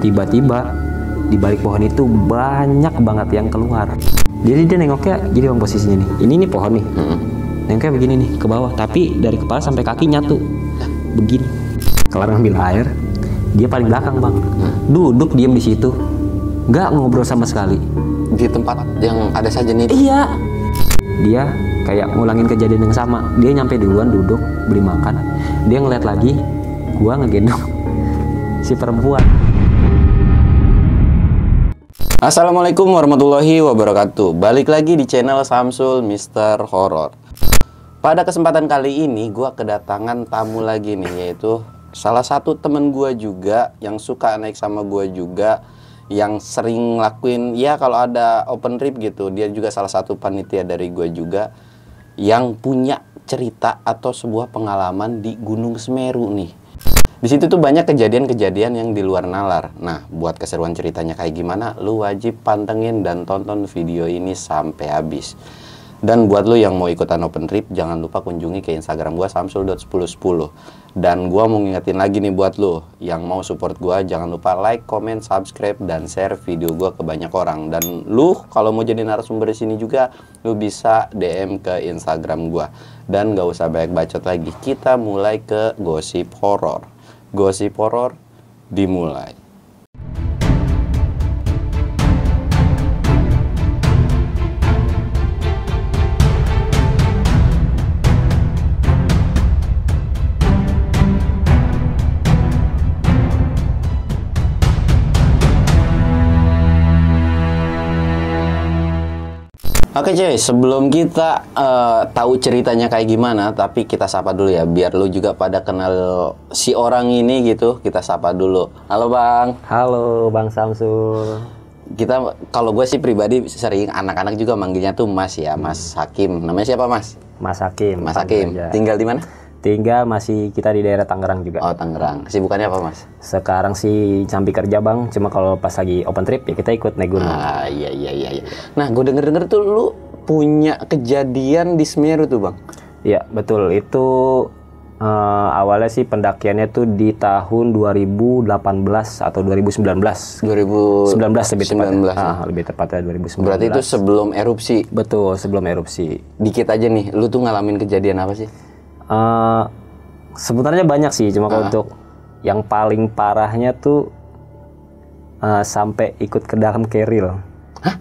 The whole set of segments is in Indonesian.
Tiba-tiba di balik pohon itu banyak banget yang keluar. Jadi dia nengoknya gini bang posisinya nih. Ini nih pohon nih. Nengoknya begini nih ke bawah, tapi dari kepala sampai kaki nyatu. Begini. Kelar ngambil air, dia paling belakang bang. Duduk diem di situ, nggak ngobrol sama sekali. Di tempat yang ada saja nih. Iya. Dia kayak ngulangin kejadian yang sama. Dia nyampe duluan duduk beli makan. Dia ngeliat lagi, gua ngegendong si perempuan. Assalamualaikum warahmatullahi wabarakatuh. Balik lagi di channel Samsul Mister Horror. Pada kesempatan kali ini gua kedatangan tamu lagi nih, yaitu salah satu temen gua juga yang suka naik sama gua juga, yang sering lakuin ya kalau ada open trip gitu. Dia juga salah satu panitia dari gua juga, yang punya cerita atau sebuah pengalaman di Gunung Semeru nih. Di situ tuh banyak kejadian-kejadian yang di luar nalar. Nah, buat keseruan ceritanya kayak gimana, lu wajib pantengin dan tonton video ini sampai habis. Dan buat lu yang mau ikutan open trip, jangan lupa kunjungi ke Instagram gua samsul.1010. Dan gua mau ngingetin lagi nih buat lu yang mau support gua, jangan lupa like, comment, subscribe, dan share video gua ke banyak orang. Dan lu kalau mau jadi narasumber di sini juga, lu bisa DM ke Instagram gua. Dan gak usah banyak bacot lagi, kita mulai ke gosip horor. Gosip horor dimulai. Oke cuy, sebelum kita tahu ceritanya kayak gimana, tapi kita sapa dulu ya, biar lu juga pada kenal si orang ini gitu. Kita sapa dulu. Halo bang. Halo bang Samsul. Kita, kalau gue sih pribadi sering anak-anak juga manggilnya tuh Mas ya, Mas Hakim. Namanya siapa Mas? Mas Hakim. Mas Hakim. Tinggal di mana? Tinggal masih kita di daerah Tangerang juga. Oh Tangerang. Kesibukannya apa Mas? Sekarang sih sambil kerja bang. Cuma kalau pas lagi open trip ya kita ikut naik gunung. Ah iya. Nah gue denger tuh lu punya kejadian di Semeru tuh bang? Iya betul. Itu awalnya sih pendakiannya tuh di tahun 2018 atau 2019. 2019 lebih tepatnya. Lebih tepatnya 2019. Berarti itu sebelum erupsi? Betul, sebelum erupsi. Dikit aja nih, lu tuh ngalamin kejadian apa sih? Sebenarnya banyak sih, cuma kalau untuk yang paling parahnya tuh sampai ikut ke dalam keril. Hah?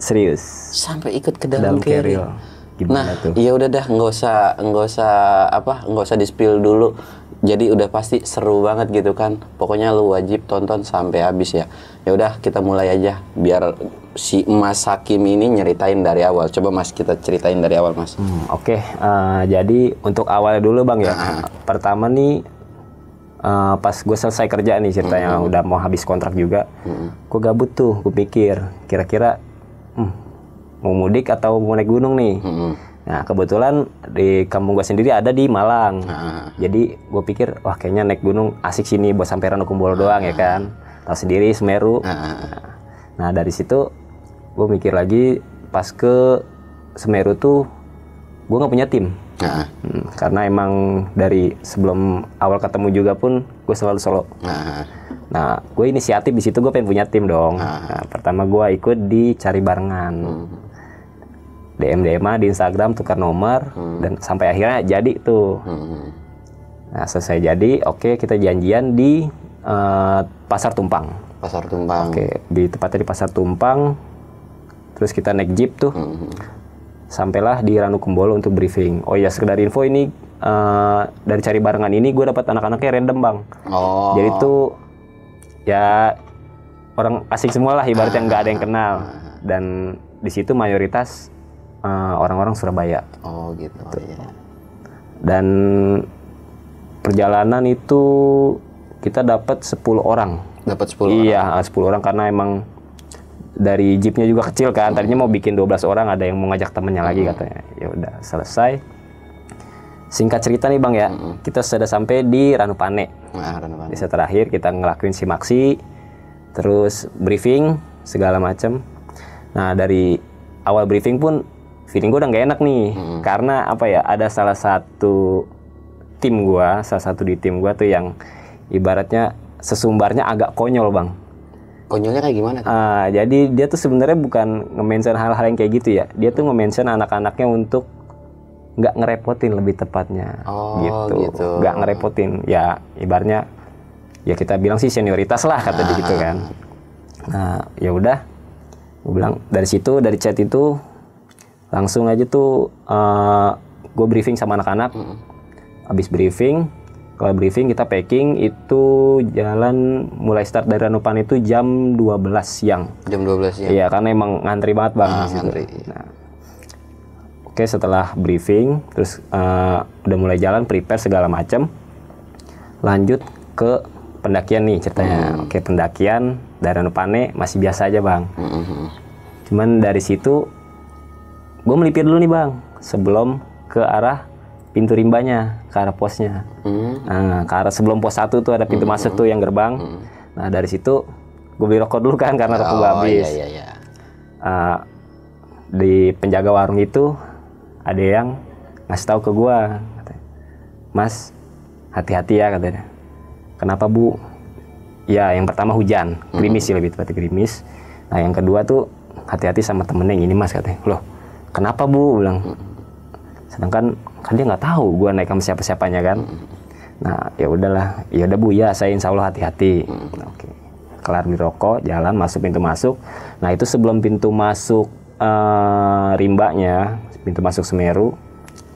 Serius? Sampai ikut ke dalam keril. Gimana Nah, tuh? iya udah dah, nggak usah di-spill dulu. Jadi udah pasti seru banget gitu kan. Pokoknya lu wajib tonton sampai habis ya. Ya udah, kita mulai aja biar si Mas Hakim ini nyeritain dari awal. Coba Mas, kita ceritain dari awal Mas. Oke. Jadi untuk awalnya dulu bang ya. Pertama nih pas gue selesai kerja nih ceritanya, udah mau habis kontrak juga. Gue gabut tuh, gue pikir kira-kira mau mudik atau mau naik gunung nih. Nah kebetulan di kampung gue sendiri ada di Malang. Jadi gue pikir wah kayaknya naik gunung asik sini buat sampai Ranukumbolo doang ya kan. Tahu sendiri Semeru. Nah dari situ gue mikir lagi, pas ke Semeru tuh gue nggak punya tim. Karena emang dari sebelum awal ketemu juga pun gue selalu solo. Nah gue inisiatif di situ, gue pengen punya tim dong. Nah, pertama gue ikut di cari barengan. DM di Instagram, tukar nomor, dan sampai akhirnya jadi tuh. Nah selesai jadi, oke kita janjian di Pasar Tumpang. Pasar Tumpang. Oke, di tepatnya di Pasar Tumpang. Terus kita naik jeep tuh. Sampailah di Ranukumbolo untuk briefing. Oh ya, sekedar info ini dari cari barengan ini gue dapat anak-anaknya random bang. Jadi tuh ya orang asing semua lah, ibaratnya nggak ada yang kenal. Dan di situ mayoritas orang-orang Surabaya. Oh gitu. Iya. Dan perjalanan itu kita dapat 10 orang. Dapat 10 Iya, 10 orang karena emang dari jeepnya juga kecil kan. Tadinya mau bikin 12 orang, ada yang mau ngajak temennya lagi katanya. Ya udah, selesai. Singkat cerita nih Bang ya, kita sudah sampai di Ranupane. Di set terakhir kita ngelakuin simaksi, terus briefing segala macam. Nah, dari awal briefing pun feeling gue udah gak enak nih. Karena apa ya, ada salah satu di tim gua tuh yang ibaratnya sesumbarnya agak konyol Bang. Konyolnya kayak gimana? Jadi dia tuh sebenarnya bukan nge-mention hal-hal yang kayak gitu ya. Dia tuh nge-mention anak-anaknya untuk nggak ngerepotin, lebih tepatnya. Gitu. Nggak ngerepotin. Ya ibaratnya ya kita bilang sih senioritas lah kata dia gitu kan. Nah ya udah, gue bilang dari situ, dari chat itu langsung aja tuh gue briefing sama anak-anak. Habis briefing, kalau briefing kita packing itu jalan mulai start dari Ranupane itu jam 12 siang. Jam 12 siang? Iya, karena emang ngantri banget bang. Ngantri. Nah, oke, setelah briefing, terus udah mulai jalan, prepare segala macam. Lanjut ke pendakian nih ceritanya. Oke, pendakian dari Ranupane masih biasa aja bang. Cuman dari situ, gue melipir dulu nih bang, sebelum ke arah pintu rimbanya, ke arah posnya. Nah, ke arah sebelum pos 1 tuh ada pintu masuk tuh yang gerbang. Nah dari situ gue beli rokok dulu kan karena rokok gue habis. Iya. Di penjaga warung itu ada yang ngasih tahu ke gue, Mas hati-hati ya katanya. Kenapa bu? Ya yang pertama hujan, gerimis sih lebih tepatnya gerimis. Nah yang kedua tuh hati-hati sama temennya yang ini mas katanya. Loh kenapa bu? Bilang. Sedangkan kan dia nggak tahu gue naik sama siapa-siapanya kan. Nah ya udahlah, ya udah bu ya saya insya Allah hati-hati. Oke. Kelar beli rokok, jalan masuk pintu masuk. Nah itu sebelum pintu masuk rimbanya, pintu masuk Semeru,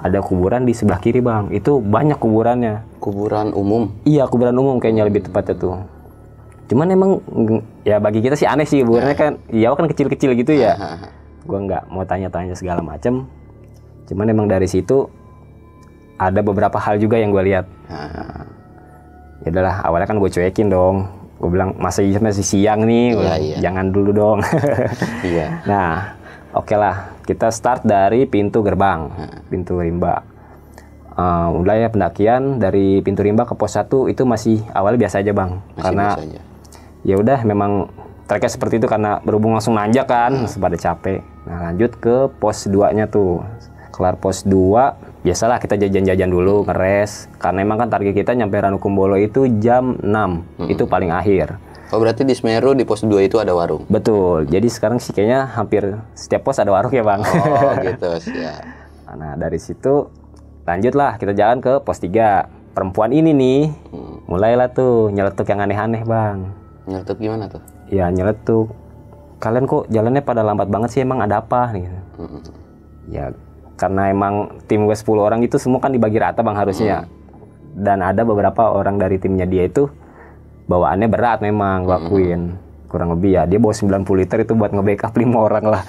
ada kuburan di sebelah kiri bang. Itu banyak kuburannya. Kuburan umum? Iya kuburan umum kayaknya lebih tepatnya tuh. Cuman emang ya bagi kita sih aneh sih kuburannya kan. Ya kan kecil-kecil gitu ya. Gue nggak mau tanya-tanya segala macem. Cuman emang dari situ ada beberapa hal juga yang gue lihat. Ya udahlah, awalnya kan gue cuekin dong. Gue bilang masih siang nih, jangan dulu dong. Nah, oke lah, kita start dari pintu gerbang, pintu rimba. Mulai ya pendakian dari pintu rimba ke pos 1 itu masih awalnya biasa aja bang, karena ya udah memang treknya seperti itu karena berhubung langsung nanjak kan, pada capek. Nah lanjut ke pos 2-nya tuh. Kelar pos 2, biasalah kita jajan-jajan dulu, ngeres. Karena emang kan target kita nyampe Ranukumbolo itu jam 6, itu paling akhir. Oh berarti di Semeru di pos 2 itu ada warung? Betul, jadi sekarang sih kayaknya hampir setiap pos ada warung ya bang. Oh gitu, siap. Nah dari situ lanjutlah kita jalan ke pos 3. Perempuan ini nih, mulailah tuh nyeletuk yang aneh-aneh bang. Nyeletuk gimana tuh? Ya nyeletuk, kalian kok jalannya pada lambat banget sih, emang ada apa nih? Ya karena emang tim gue 10 orang itu semua kan dibagi rata bang harusnya. Dan ada beberapa orang dari timnya dia itu bawaannya berat memang, gue akuin. Kurang lebih ya, dia bawa 90 liter itu buat nge-backup 5 orang lah.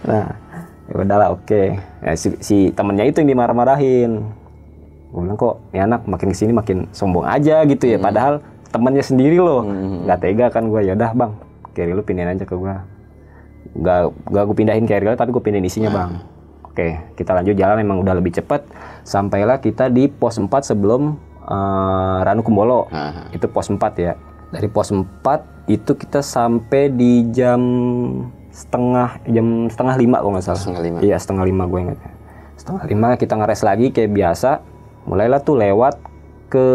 Nah, ya udahlah oke. Ya, si temennya itu yang dimarah-marahin. Gue bilang kok ini anak makin kesini makin sombong aja gitu ya. Padahal temennya sendiri loh. Gak tega kan gue, ya udah bang, carry lu pindahin aja ke gue. Gak gue pindahin carrier tapi gue pindahin isinya bang. Oke, kita lanjut jalan, emang udah lebih cepat. Sampailah kita di pos 4 sebelum Ranukumbolo. Itu pos 4 ya. Dari pos 4 itu kita sampai di jam setengah 5 kalau nggak salah. Iya setengah 5 gue ingat. Setengah 5 kita ngeres lagi kayak biasa. Mulailah tuh lewat ke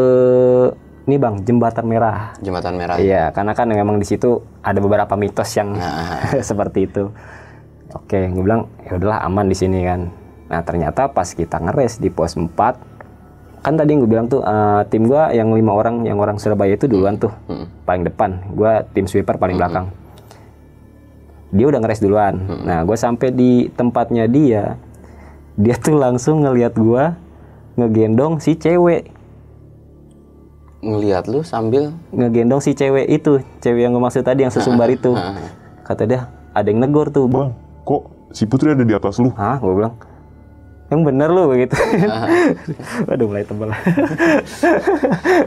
ini bang, Jembatan Merah. Jembatan Merah. Iya, karena kan memang di situ ada beberapa mitos yang seperti itu. Oke, gue bilang ya udahlah aman di sini kan. Nah ternyata pas kita ngeres di pos 4, kan tadi gue bilang tuh tim gue yang 5 orang, yang orang Surabaya itu duluan tuh paling depan. Gue tim sweeper paling belakang. Dia udah ngeres duluan. Nah gue sampai di tempatnya dia tuh langsung ngelihat gue ngegendong si cewek. Ngelihat lu sambil ngegendong si cewek itu, cewek yang gue maksud tadi yang sesumbar itu. Kata dia ada yang negor tuh. Bang, kok si Putri ada di atas lu? Hah? Gue bilang yang bener lu begitu. Waduh mulai tebal.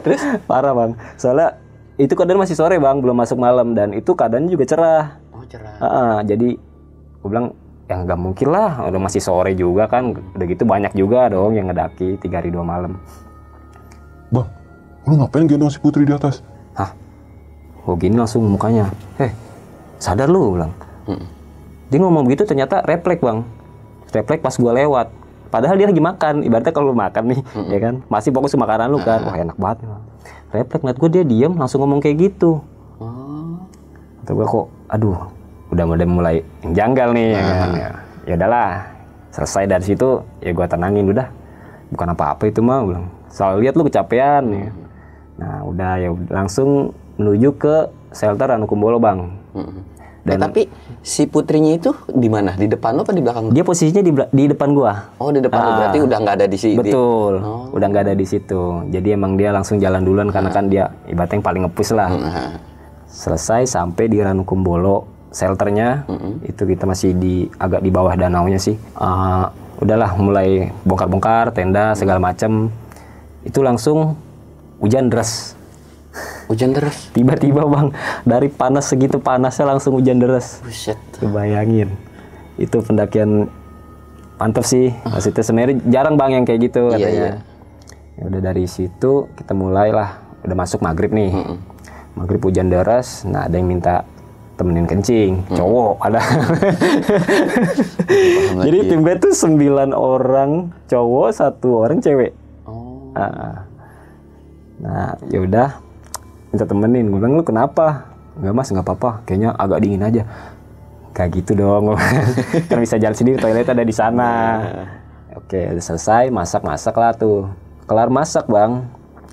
Terus parah bang, soalnya itu keadaan masih sore bang, belum masuk malam, dan itu keadaannya juga cerah. Oh cerah. Jadi gue bilang ya nggak mungkin lah, udah masih sore juga kan, udah gitu banyak juga dong yang ngedaki 3 hari 2 malam. Bang, lu ngapain gendong si Putri di atas? Hah? Gue gini langsung mukanya. Sadar lu bilang. Dia ngomong begitu ternyata refleks bang. Refleks pas gue lewat. Padahal dia lagi makan. Ibaratnya kalau lu makan nih, ya kan, masih fokus ke makanan lu kan. Wah enak banget. refleks ngeliat gue, dia diem langsung ngomong kayak gitu. Kata gue kok aduh udah mulai janggal nih ya kan. Ya udahlah, selesai dari situ ya gue tenangin, udah bukan apa-apa itu mah, bilang soal lihat lu kecapean ya. Nah udah ya langsung menuju ke shelter Ranukumbolo bang. Dan tapi si putrinya itu di mana? Di depan lo apa di belakang? Dia posisinya di depan gua. Oh di depan lo, berarti udah nggak ada di sini. Betul, udah nggak ada di situ. Jadi emang dia langsung jalan duluan karena kan dia ibaratnya yang paling ngepush lah. Selesai sampai di Ranukumbolo shelternya, itu kita masih agak di bawah danaunya sih. Udahlah mulai bongkar-bongkar tenda segala macam. Itu langsung hujan deras. Hujan deras? Tiba-tiba bang, dari panas segitu panasnya langsung hujan deras. Buset. Kebayangin. Itu pendakian mantep sih. Maksudnya sebenarnya jarang bang yang kayak gitu katanya. Ya udah dari situ kita mulailah, udah masuk maghrib nih. Maghrib hujan deras, nah ada yang minta temenin kencing, cowok ada. Jadi tim gue tuh 9 orang cowok, 1 orang cewek. Nah ya udah minta temenin, gue bilang lu kenapa? Enggak mas, nggak apa-apa, kayaknya agak dingin aja. Kayak gitu dong, kan bisa jalan sendiri, toilet ada di sana. Oke, udah selesai, masak lah tuh. Kelar masak bang,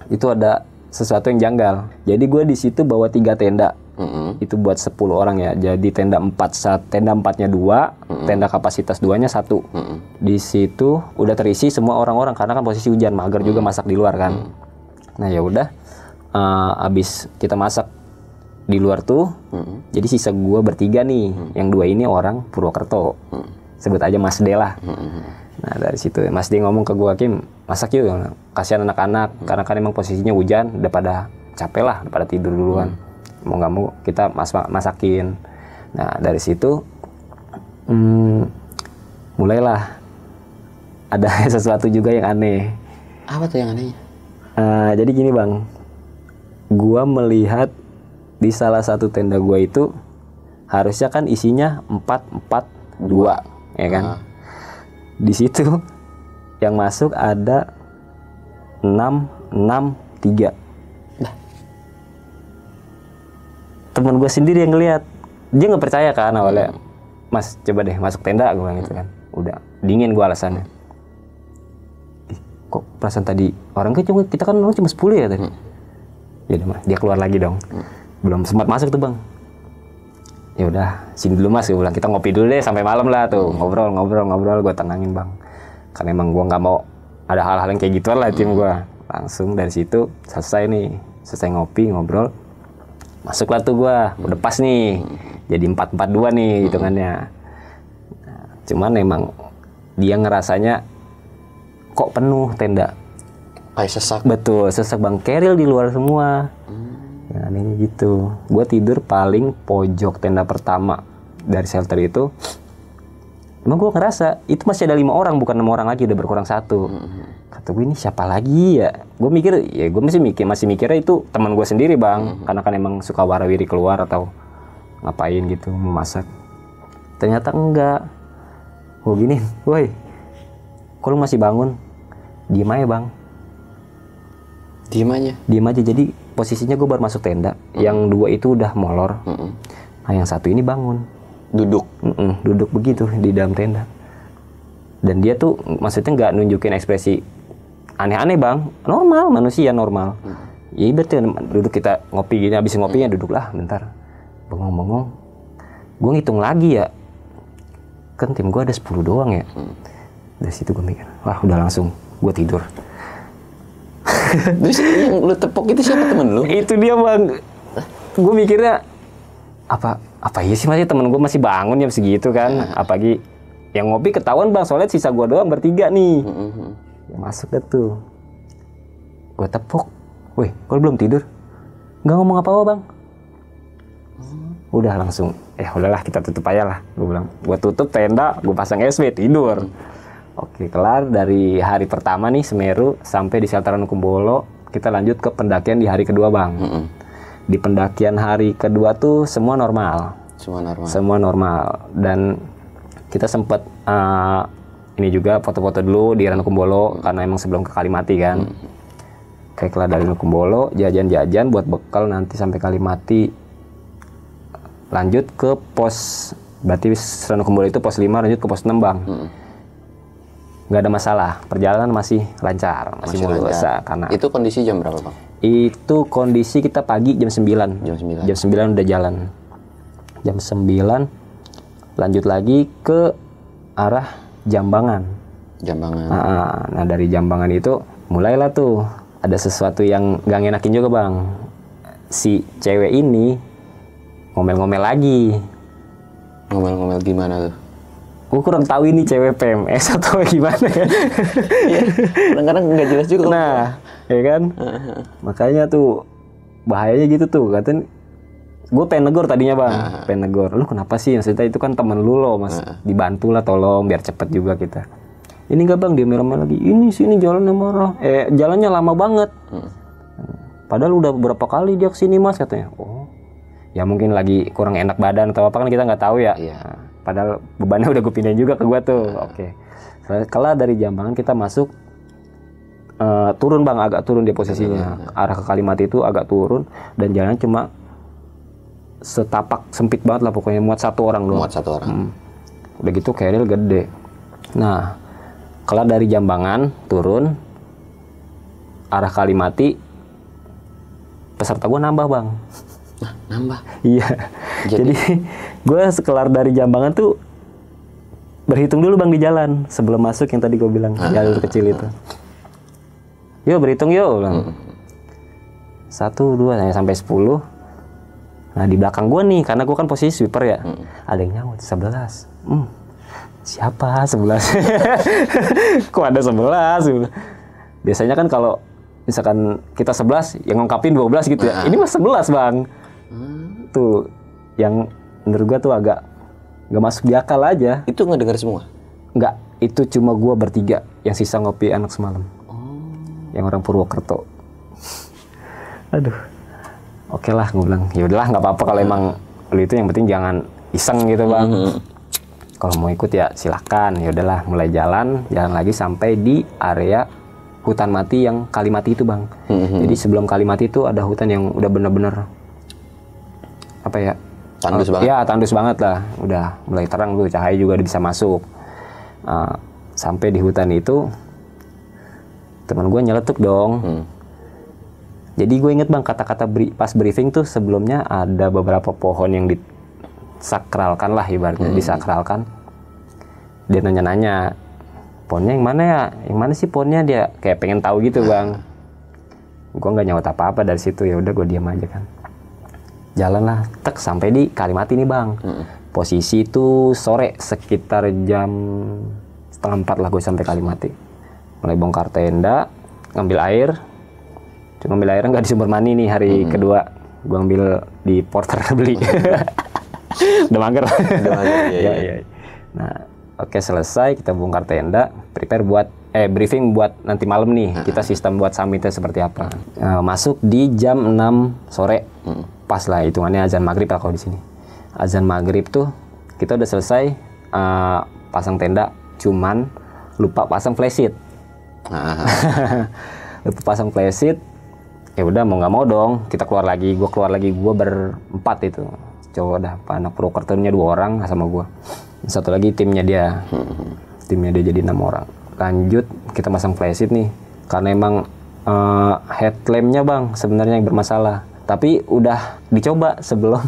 itu ada sesuatu yang janggal. Jadi gue di situ bawa 3 tenda, itu buat 10 orang ya. Jadi tenda 4-nya 2, tenda kapasitas 2-nya 1. Di situ udah terisi semua orang-orang karena kan posisi hujan, mager juga masak di luar kan. Nah ya udah. Abis kita masak di luar tuh, jadi sisa gue bertiga nih, yang 2 ini orang Purwokerto, sebut aja Mas D lah. Nah dari situ Mas D ngomong ke gue, Kim masak yuk, kasihan anak-anak, karena kan emang posisinya hujan, udah pada capek lah, udah pada tidur duluan, mau nggak mau kita masakin. Nah dari situ mulailah ada sesuatu juga yang aneh. Apa tuh yang anehnya? Jadi gini bang, gua melihat di salah satu tenda gua itu harusnya kan isinya 4-4-2 ya kan. Di situ yang masuk ada 6-6-3. Temen gua sendiri yang ngelihat, dia nggak percaya kan awalnya. Mas coba deh masuk tenda, gua bilang gitu kan. Udah dingin gua alasannya. Kok perasaan tadi orang kita kan cuma 10 ya tadi. Ya udah, dia keluar lagi dong. Belum sempat masuk tuh bang. Ya udah, sini dulu mas, gue bilang kita ngopi dulu deh sampai malam lah tuh, ngobrol, gue tenangin bang. Karena emang gue nggak mau ada hal-hal yang kayak gituan lah tim gue. Langsung dari situ selesai ngopi, ngobrol, masuklah tuh gue, udah pas nih, jadi 4-4-2 nih hitungannya. Nah, cuman emang dia ngerasanya kok penuh tenda. Kayak sesak. Betul, sesak bang, keril di luar semua. Ya anehnya gitu. Gue tidur paling pojok tenda pertama dari shelter itu. Emang gue ngerasa itu masih ada 5 orang, bukan 6 orang lagi, udah berkurang 1. Kata gue ini siapa lagi ya? Gue mikir, ya gue masih mikirnya itu teman gue sendiri bang, karena kan emang suka warawiri keluar atau ngapain gitu, memasak. Ternyata enggak. Gue gini, woi, kok lu masih bangun? Diem aja bang. Diem aja. Jadi posisinya gue baru masuk tenda, yang 2 itu udah molor. Nah yang 1 ini bangun, duduk begitu di dalam tenda. Dan dia tuh maksudnya nggak nunjukin ekspresi aneh-aneh bang, normal, manusia normal. Ya berarti duduk, kita ngopi gini, habis ngopinya duduklah bentar, bengong-bengong. Gue ngitung lagi ya, kan tim gue ada 10 doang ya. Dari situ gue mikir, wah udah langsung gue tidur. Terus yang lu tepok itu siapa, temen lu? Itu dia bang. Gue mikirnya apa ya sih, masih temen gue masih bangun jam segitu kan. Apalagi yang ngopi ketahuan bang, soalnya sisa gue doang bertiga nih. Ya, masuk deh tuh. Gue tepok. Wih, kok belum tidur? Nggak ngomong apa-apa bang. Udah langsung, udahlah kita tutup aja lah. Gue bilang, gue tutup tenda, gue pasang SB, tidur. Oke, kelar dari hari pertama nih Semeru sampai di shelter Ranukumbolo, kita lanjut ke pendakian di hari kedua bang. Di pendakian hari kedua tuh semua normal. Semua normal. Dan kita sempat ini juga foto-foto dulu di Ranukumbolo karena emang sebelum ke Kalimati kan. Oke, kelar dari Nukumbolo, jajan-jajan buat bekal nanti sampai Kalimati. Lanjut ke pos, berarti setelah Nukumbolo itu pos 5, lanjut ke pos 6 bang. Nggak ada masalah, perjalanan masih lancar, masih mulus. Karena itu kondisi jam berapa bang? Itu kondisi kita pagi jam 9. Jam 9 udah jalan. Jam 9 lanjut lagi ke arah Jambangan. Nah, dari Jambangan itu mulailah tuh ada sesuatu yang gak ngenakin juga bang. Si cewek ini ngomel-ngomel lagi. Ngomel-ngomel gimana tuh? Gue kurang tahu ini cewek PMS atau gimana ya. Kadang-kadang nggak jelas juga. Nah, ya kan? Makanya tuh bahayanya gitu tuh. Katanya gue pengen negor tadinya bang. Pengen negor. Lu kenapa sih? Maksudnya itu kan temen lu loh mas. Dibantu lah tolong biar cepet juga kita. Ini enggak bang, dia merah lagi. Ini sini jalannya marah. Jalannya lama banget. Padahal udah beberapa kali dia kesini mas katanya. Oh, ya mungkin lagi kurang enak badan atau apa kan kita nggak tahu ya. Padahal bebannya udah gue pindahin juga ke gue tuh. Oke. Setelah dari Jambangan kita masuk turun bang, agak turun dia posisinya. Arah ke Kalimati itu agak turun dan jalan cuma setapak sempit banget lah pokoknya, muat satu orang doang. Muat satu orang. Udah gitu keril gede. Nah, kelar dari Jambangan turun arah Kalimati, peserta gue nambah bang. Nambah? Iya. Jadi gue sekelar dari Jambangan tuh berhitung dulu bang di jalan sebelum masuk yang tadi gue bilang jalur kecil itu. Yuk berhitung yuk. 1, 2 sampai 10. Nah di belakang gue nih, karena gue kan posisi sweeper ya, ada yang nyaut 11. Siapa 11? Kok ada 11? Biasanya kan kalau misalkan kita 11, yang ngungkapin 12 gitu ya. Ini mah 11 bang. Tuh yang menurut gue tuh agak nggak masuk di akal aja. Itu ngedengar semua? Nggak, itu cuma gue bertiga, yang sisa ngopi anak semalam. Yang orang Purwokerto. Aduh. Oke lah, gue bilang, ya udahlah nggak apa-apa kalau emang lu itu, yang penting jangan iseng gitu bang. Kalau mau ikut ya silahkan. Ya udahlah, mulai jalan lagi sampai di area hutan mati yang Kalimati itu bang. Jadi sebelum Kalimati itu ada hutan yang udah bener-bener apa ya? Tandus banget. Ya tandus banget lah. Udah mulai terang tuh, cahaya juga udah bisa masuk. Sampai di hutan itu teman gue nyeletuk dong. Jadi gue inget bang kata-kata pas briefing tuh sebelumnya ada beberapa pohon yang disakralkan lah ibaratnya, disakralkan. Dia nanya-nanya, pohonnya yang mana ya? Yang mana sih pohonnya? Dia kayak pengen tahu gitu bang. Gue nggak nyaut apa-apa dari situ, ya udah gue diam aja kan. Jalan lah, tek sampai di Kalimati nih bang. Posisi itu sore sekitar jam 3:30 lah gue sampai Kalimati. Mulai bongkar tenda, ngambil air. Cuma ambil airnya nggak di sumber mani nih hari kedua. Gue ambil di porter beli. Udah mager. Iya. Nah, oke selesai. Kita bongkar tenda. Prepare buat briefing buat nanti malam nih. Kita sistem buat summitnya seperti apa. Masuk di jam 6 sore. Pas lah hitungannya azan maghrib lah kalau di sini. Azan maghrib tuh kita udah selesai pasang tenda. Cuman lupa pasang flashlight. Lupa pasang flashlight. Ya udah mau nggak mau dong kita keluar lagi. Gue berempat itu cowok, dah anak Purwokerto-nya 2 orang sama gue, satu lagi timnya dia jadi 6 orang. Lanjut kita pasang flashlight nih karena emang headlampnya bang sebenarnya yang bermasalah, tapi udah dicoba sebelum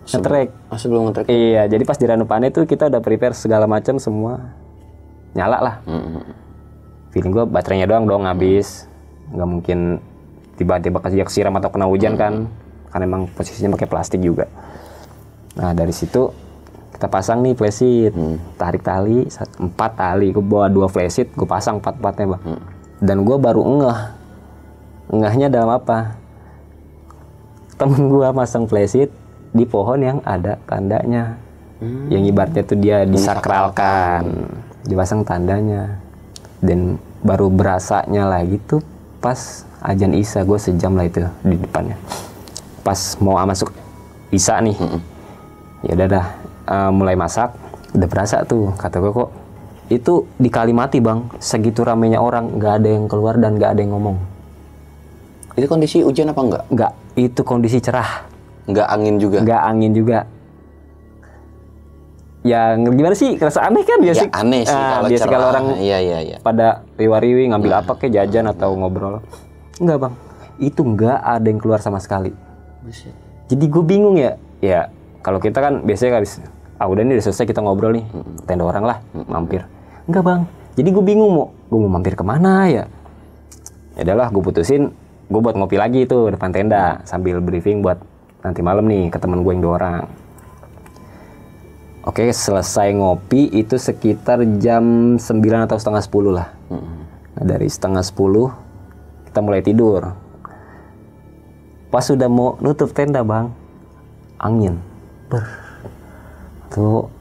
nge-track. Sebelum nge-track? Iya, jadi pas di Ranupane itu kita udah prepare segala macam, semua nyala lah. Feeling gue baterainya doang habis, nggak mungkin tiba-tiba kesiram atau kena hujan kan emang posisinya pakai plastik juga. Nah dari situ kita pasang nih flashlight, tarik tali 4 tali, gue bawa 2 flashlight, gue pasang 4-4-nya bang. Dan gue baru ngehnya dalam apa? Temen gue masang flashlight di pohon yang ada tandanya, yang ibaratnya tuh dia disakralkan, dipasang tandanya. Dan baru berasanya lagi tuh pas azan Isya, gue sejam lah itu di depannya. Pas mau masuk Isya nih, ya udah mulai masak, udah berasa tuh. Kata gue kok itu di Kalimati bang, segitu ramenya orang, nggak ada yang keluar dan nggak ada yang ngomong. Itu kondisi hujan apa enggak? Enggak, itu kondisi cerah. Enggak angin juga? Enggak angin juga. Ya gimana sih, kerasa aneh kan biasa. Ya aneh sih kalau biasa cerah. kalau orang Iya. pada riwa-riwi ngambil apa kayak jajan atau ngobrol. Enggak bang, itu enggak ada yang keluar sama sekali. Buset. Jadi gue bingung ya. Ya kalau kita kan biasanya habis udah nih udah selesai kita ngobrol nih, tenda orang lah, mampir. Enggak bang, jadi gue bingung gue mau mampir kemana ya. Ya udahlah, gue putusin, gue buat ngopi lagi tuh depan tenda sambil briefing buat nanti malam nih ke temen gue yang 2 orang. Oke, selesai ngopi itu sekitar jam 9 atau setengah 10 lah. Nah, dari setengah 10 kita mulai tidur. Pas sudah mau nutup tenda bang, angin. Tuh,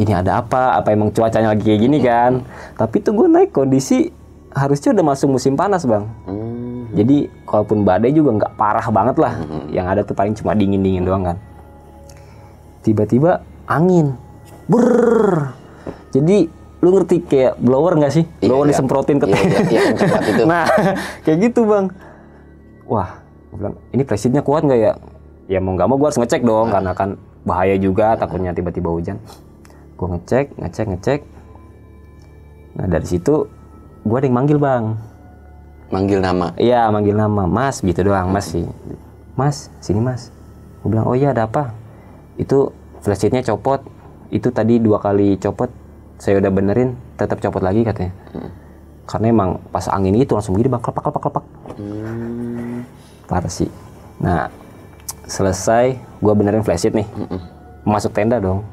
ini ada apa? Apa emang cuacanya lagi kayak gini kan? Tapi tuh gue naik kondisi harusnya udah masuk musim panas bang. Jadi kalaupun badai juga nggak parah banget lah. Yang ada tuh paling cuma dingin-dingin doang kan. Tiba-tiba angin. Jadi lu ngerti kayak blower nggak sih? Blower disemprotin ke tenda. Itu. Nah, kayak gitu bang. Wah, gue bilang ini presiden kuat nggak ya? Ya mau nggak mau gue harus ngecek dong, karena kan bahaya juga, takutnya tiba-tiba hujan. Gue ngecek. Nah dari situ gue ada yang manggil bang. Manggil nama? Iya manggil nama, mas gitu doang, mas sih. Mas, sini mas. Gue bilang, oh iya ada apa? Itu flashlightnya copot. Itu tadi 2 kali copot, saya udah benerin, tetap copot lagi katanya. Karena emang pas angin itu langsung begini bang, klepak. Parah sih. Nah selesai, gue benerin flashlight nih, masuk tenda dong.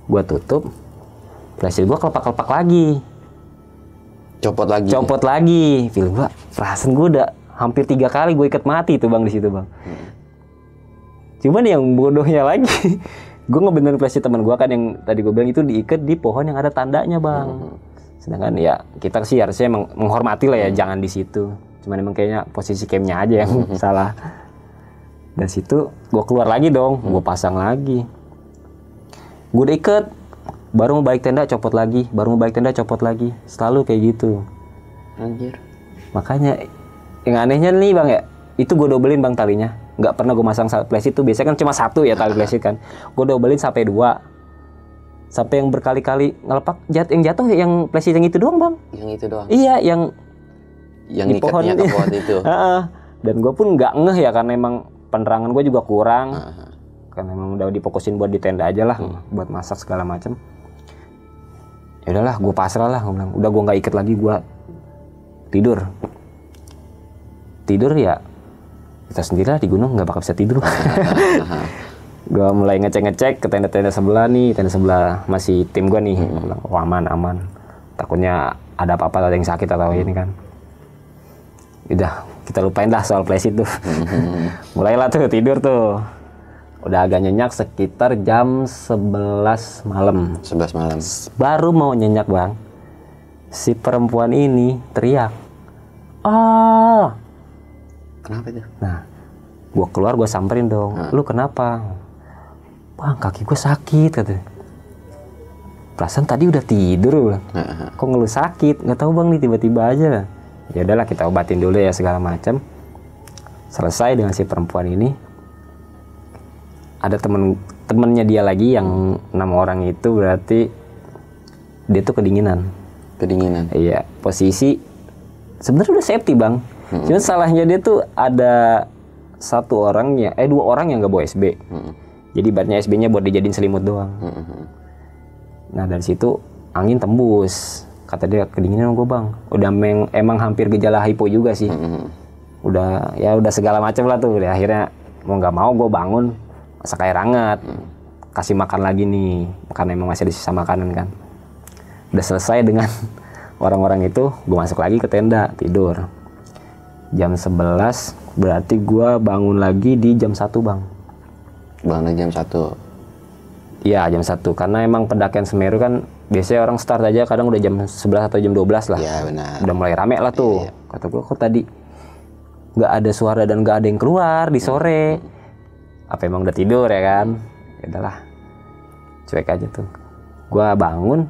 Gue tutup, flashlight gue kelepak lagi. Copot lagi. Feel gue, perasaan gue udah hampir 3 kali gue ikat mati tuh bang di situ bang. Cuman yang bodohnya lagi, gue ngebenerin flashlight teman gue kan yang tadi gue bilang itu diikat di pohon yang ada tandanya bang. Sedangkan ya kita sih harusnya emang menghormati lah ya, jangan di situ. Cuman emang kayaknya posisi camnya aja yang salah. Dari situ gue keluar lagi dong, gue pasang lagi. Gue udah ikat, baru mau balik tenda copot lagi, selalu kayak gitu. Anjir. Makanya yang anehnya nih bang ya, itu gue dobelin bang talinya. Nggak pernah gue masang flashlight itu, biasanya kan cuma 1 ya tali flashlight kan. Gue dobelin sampai 2. Sampai yang berkali-kali ngelepak, yang jatuh yang flashlight yang itu doang bang. Yang itu doang? Iya, yang di ikatnya ke pohon itu. Dan gue pun nggak ngeh ya, karena emang penerangan gue juga kurang. Karena emang udah difokusin buat di tenda aja lah, buat masak segala macem. Ya udahlah, gue pasrah lah, gue bilang. Udah gue nggak ikat lagi, gue tidur ya. Kita sendiri lah di gunung, nggak bakal bisa tidur. Gue mulai ngecek ke tenda-tenda sebelah nih, tenda sebelah masih tim gue nih. Gue bilang, oh aman. Takutnya ada apa-apa, ada yang sakit atau ini kan. Udah, kita lupain lah soal flashlight tuh. Mulailah tuh tidur tuh. Udah agak nyenyak sekitar jam 11 malam. 11 malam. Baru mau nyenyak bang, si perempuan ini teriak. Kenapa itu? Nah, gue keluar, gue samperin dong. Lu kenapa? Bang, kaki gue sakit katanya. Perasaan tadi udah tidur bang. Kok ngeluh sakit? Nggak tahu bang nih, tiba-tiba aja. Ya udahlah, kita obatin dulu ya segala macam. Selesai dengan si perempuan ini. Ada temennya dia lagi yang 6 orang itu, berarti dia tuh kedinginan. Iya, posisi sebenarnya udah safety bang. Cuma salahnya dia tuh ada 2 orang yang nggak bawa SB. Jadi ibaratnya SB-nya buat dijadiin selimut doang. Nah dari situ angin tembus. Kata dia kedinginan gue bang. Udah emang hampir gejala hypo juga sih. Udah segala macam lah tuh. Akhirnya mau nggak mau gue bangun, masak air hangat, kasih makan lagi nih, karena emang masih ada sisa makanan kan. Udah selesai dengan orang-orang itu, gue masuk lagi ke tenda tidur. Jam 11 berarti gue bangun lagi di jam 1 bang. Bangun jam 1? Iya jam 1, karena emang pendakian Semeru kan biasanya orang start aja kadang udah jam 11 atau jam 12 lah. Iya benar. Udah mulai rame lah tuh. Iya. Kata gue, kok tadi nggak ada suara dan nggak ada yang keluar di sore. Apa emang udah tidur ya kan? Ya udahlah, cuek aja tuh. Gue bangun,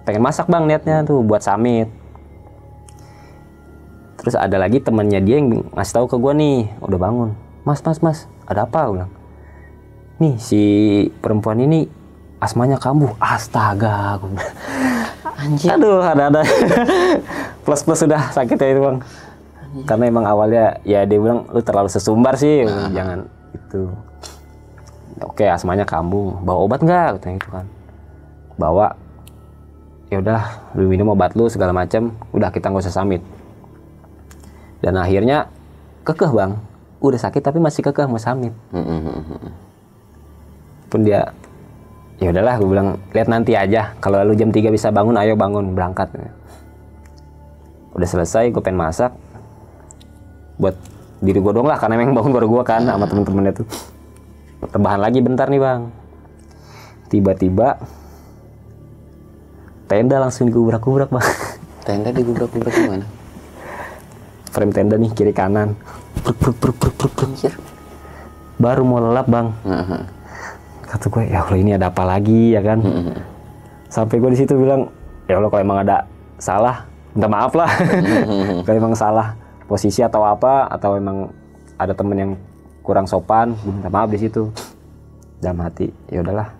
pengen masak bang niatnya tuh buat summit. Terus ada lagi temannya dia yang ngasih tahu ke gue nih, udah bangun. Mas, ada apa? Gue bilang. Nih si perempuan ini asmanya kambuh. Astaga, gue bilang. Anjir. Aduh, ada. Plus sudah sakitnya itu bang. Karena emang awalnya ya dia bilang lu terlalu sesumbar sih, jangan itu. Oke, asmanya kambuh. Bawa obat nggak? Katanya gitu kan. Bawa. Ya udah, lu minum obat lu segala macam. Udah kita nggak usah samit. Dan akhirnya kekeh bang, udah sakit tapi masih kekeh mau samit. Pun dia, ya udahlah, gue bilang lihat nanti aja. Kalau lu jam 3 bisa bangun, ayo bangun berangkat. Udah selesai, gue pengen masak buat diri gue dong lah, karena memang bangun baru gue kan sama temen-temennya tuh. Rebahan lagi bentar nih bang. Tiba-tiba tenda langsung digubrak-gubrak bang. Tenda digubrak-gubrak gimana? Frame tenda nih kiri kanan. Anjir. Baru mau lelap bang. Kata gue, ya Allah ini ada apa lagi ya kan? Sampai gue di situ bilang, ya Allah kalau emang ada salah, minta maaf lah. Kalau emang salah posisi atau apa, atau emang ada temen yang kurang sopan, gue minta maaf di situ. Dalam hati, ya udahlah.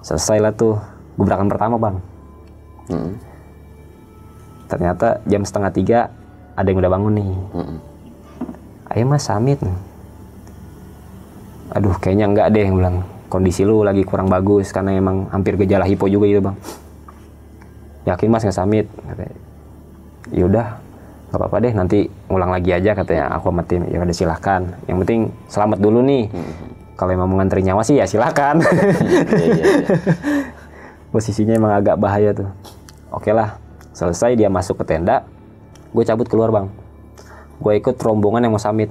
Selesai lah tuh gubrakan pertama bang. Ternyata jam 2:30 ada yang udah bangun nih. Ayo mas samit. Aduh kayaknya enggak deh, yang bilang kondisi lu lagi kurang bagus karena emang hampir gejala hipo juga gitu bang. Yakin mas nggak samit? Ya udah nggak apa-apa deh, nanti ngulang lagi aja katanya aku sama tim. Ya udah silahkan, yang penting selamat dulu nih. Kalau emang mau ngantri nyawa sih ya silahkan. Posisinya emang agak bahaya tuh. Oke lah, selesai dia masuk ke tenda, gue cabut keluar bang. Gue ikut rombongan yang mau samit.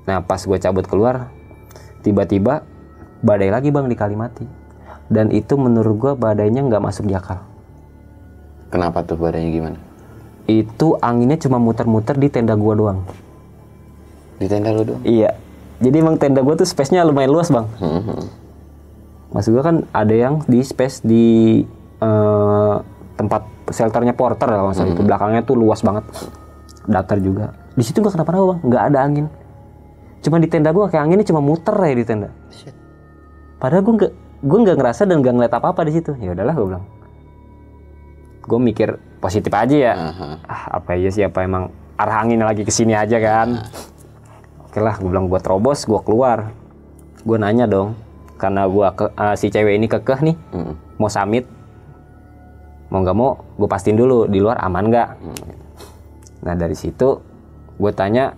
Nah pas gue cabut keluar, tiba-tiba badai lagi bang di Kalimati. Dan itu menurut gue badainya nggak masuk di akal. Kenapa tuh badainya gimana? Itu anginnya cuma muter-muter di tenda gue doang. Di tenda lu doang? Iya. Jadi emang tenda gue tuh space-nya lumayan luas bang. Maksud gue kan ada yang di space di tempat shelternya porter kalau nggak salah. Itu belakangnya tuh luas banget. Datar juga. Di situ nggak kenapa-napa bang, nggak ada angin. Cuma di tenda gue kayak anginnya cuma muter ya di tenda. Shit. Padahal gue nggak ngerasa dan nggak ngeliat apa-apa di situ. Ya udahlah gue bilang. Gue mikir positif aja ya. Apa iya sih, apa emang arah angin lagi ke sini aja kan. Oke lah, gue bilang gue terobos, gue keluar. Gue nanya dong, karena si cewek ini kekeh nih, mau samit. Mau nggak mau, gue pastiin dulu di luar aman nggak. Nah dari situ gue tanya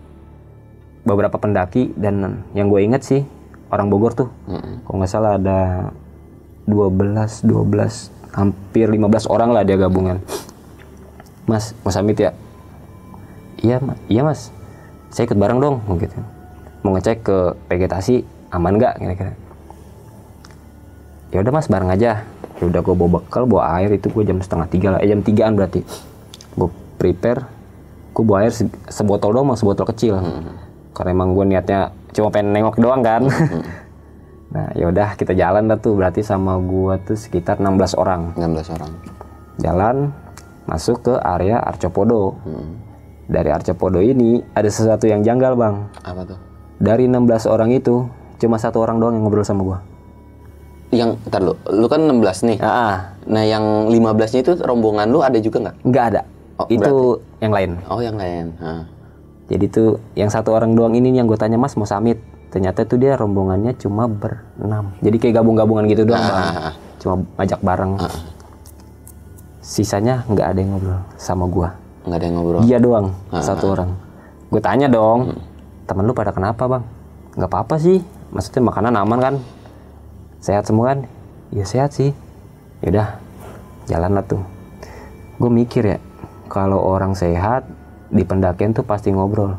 beberapa pendaki, dan yang gue inget sih orang Bogor tuh, kalau nggak salah ada 12 hampir 15 orang lah dia gabungan. Mas mau samit ya? Iya mas, saya ikut bareng dong gitu. Mau ngecek ke vegetasi aman nggak kira-kira. Ya udah mas bareng aja. Ya udah gue bawa bekal, bawa air, itu gue jam 2:30 lah, jam 3-an berarti. Gue prepare, gue bawa air sebotol doang, sebotol kecil. Karena emang gue niatnya cuma pengen nengok doang kan. Nah ya udah kita jalan dah tuh, berarti sama gue tuh sekitar 16 orang. 16 orang. Jalan Masuk ke area Arcopodo. Dari Arcopodo ini ada sesuatu yang janggal bang. Apa tuh? Dari 16 orang itu cuma 1 orang doang yang ngobrol sama gue. Yang, ntar lu kan 16 nih. Nah yang 15-nya itu rombongan lu ada juga nggak? Nggak ada. Oh, itu berarti yang lain. Oh yang lain. Jadi tuh yang 1 orang doang ini yang gue tanya, mas mau samit. Ternyata tuh dia rombongannya cuma ber-6. Jadi kayak gabung-gabungan gitu doang bang. Cuma ajak bareng. Sisanya nggak ada yang ngobrol sama gue. Nggak ada yang ngobrol? Dia doang, 1 orang. Gue tanya dong, temen lu pada kenapa bang? Nggak apa-apa sih. Maksudnya makanan aman kan? Sehat semua kan? Ya sehat sih. Yaudah, jalan lah tuh. Gue mikir ya, kalau orang sehat di pendakian tuh pasti ngobrol.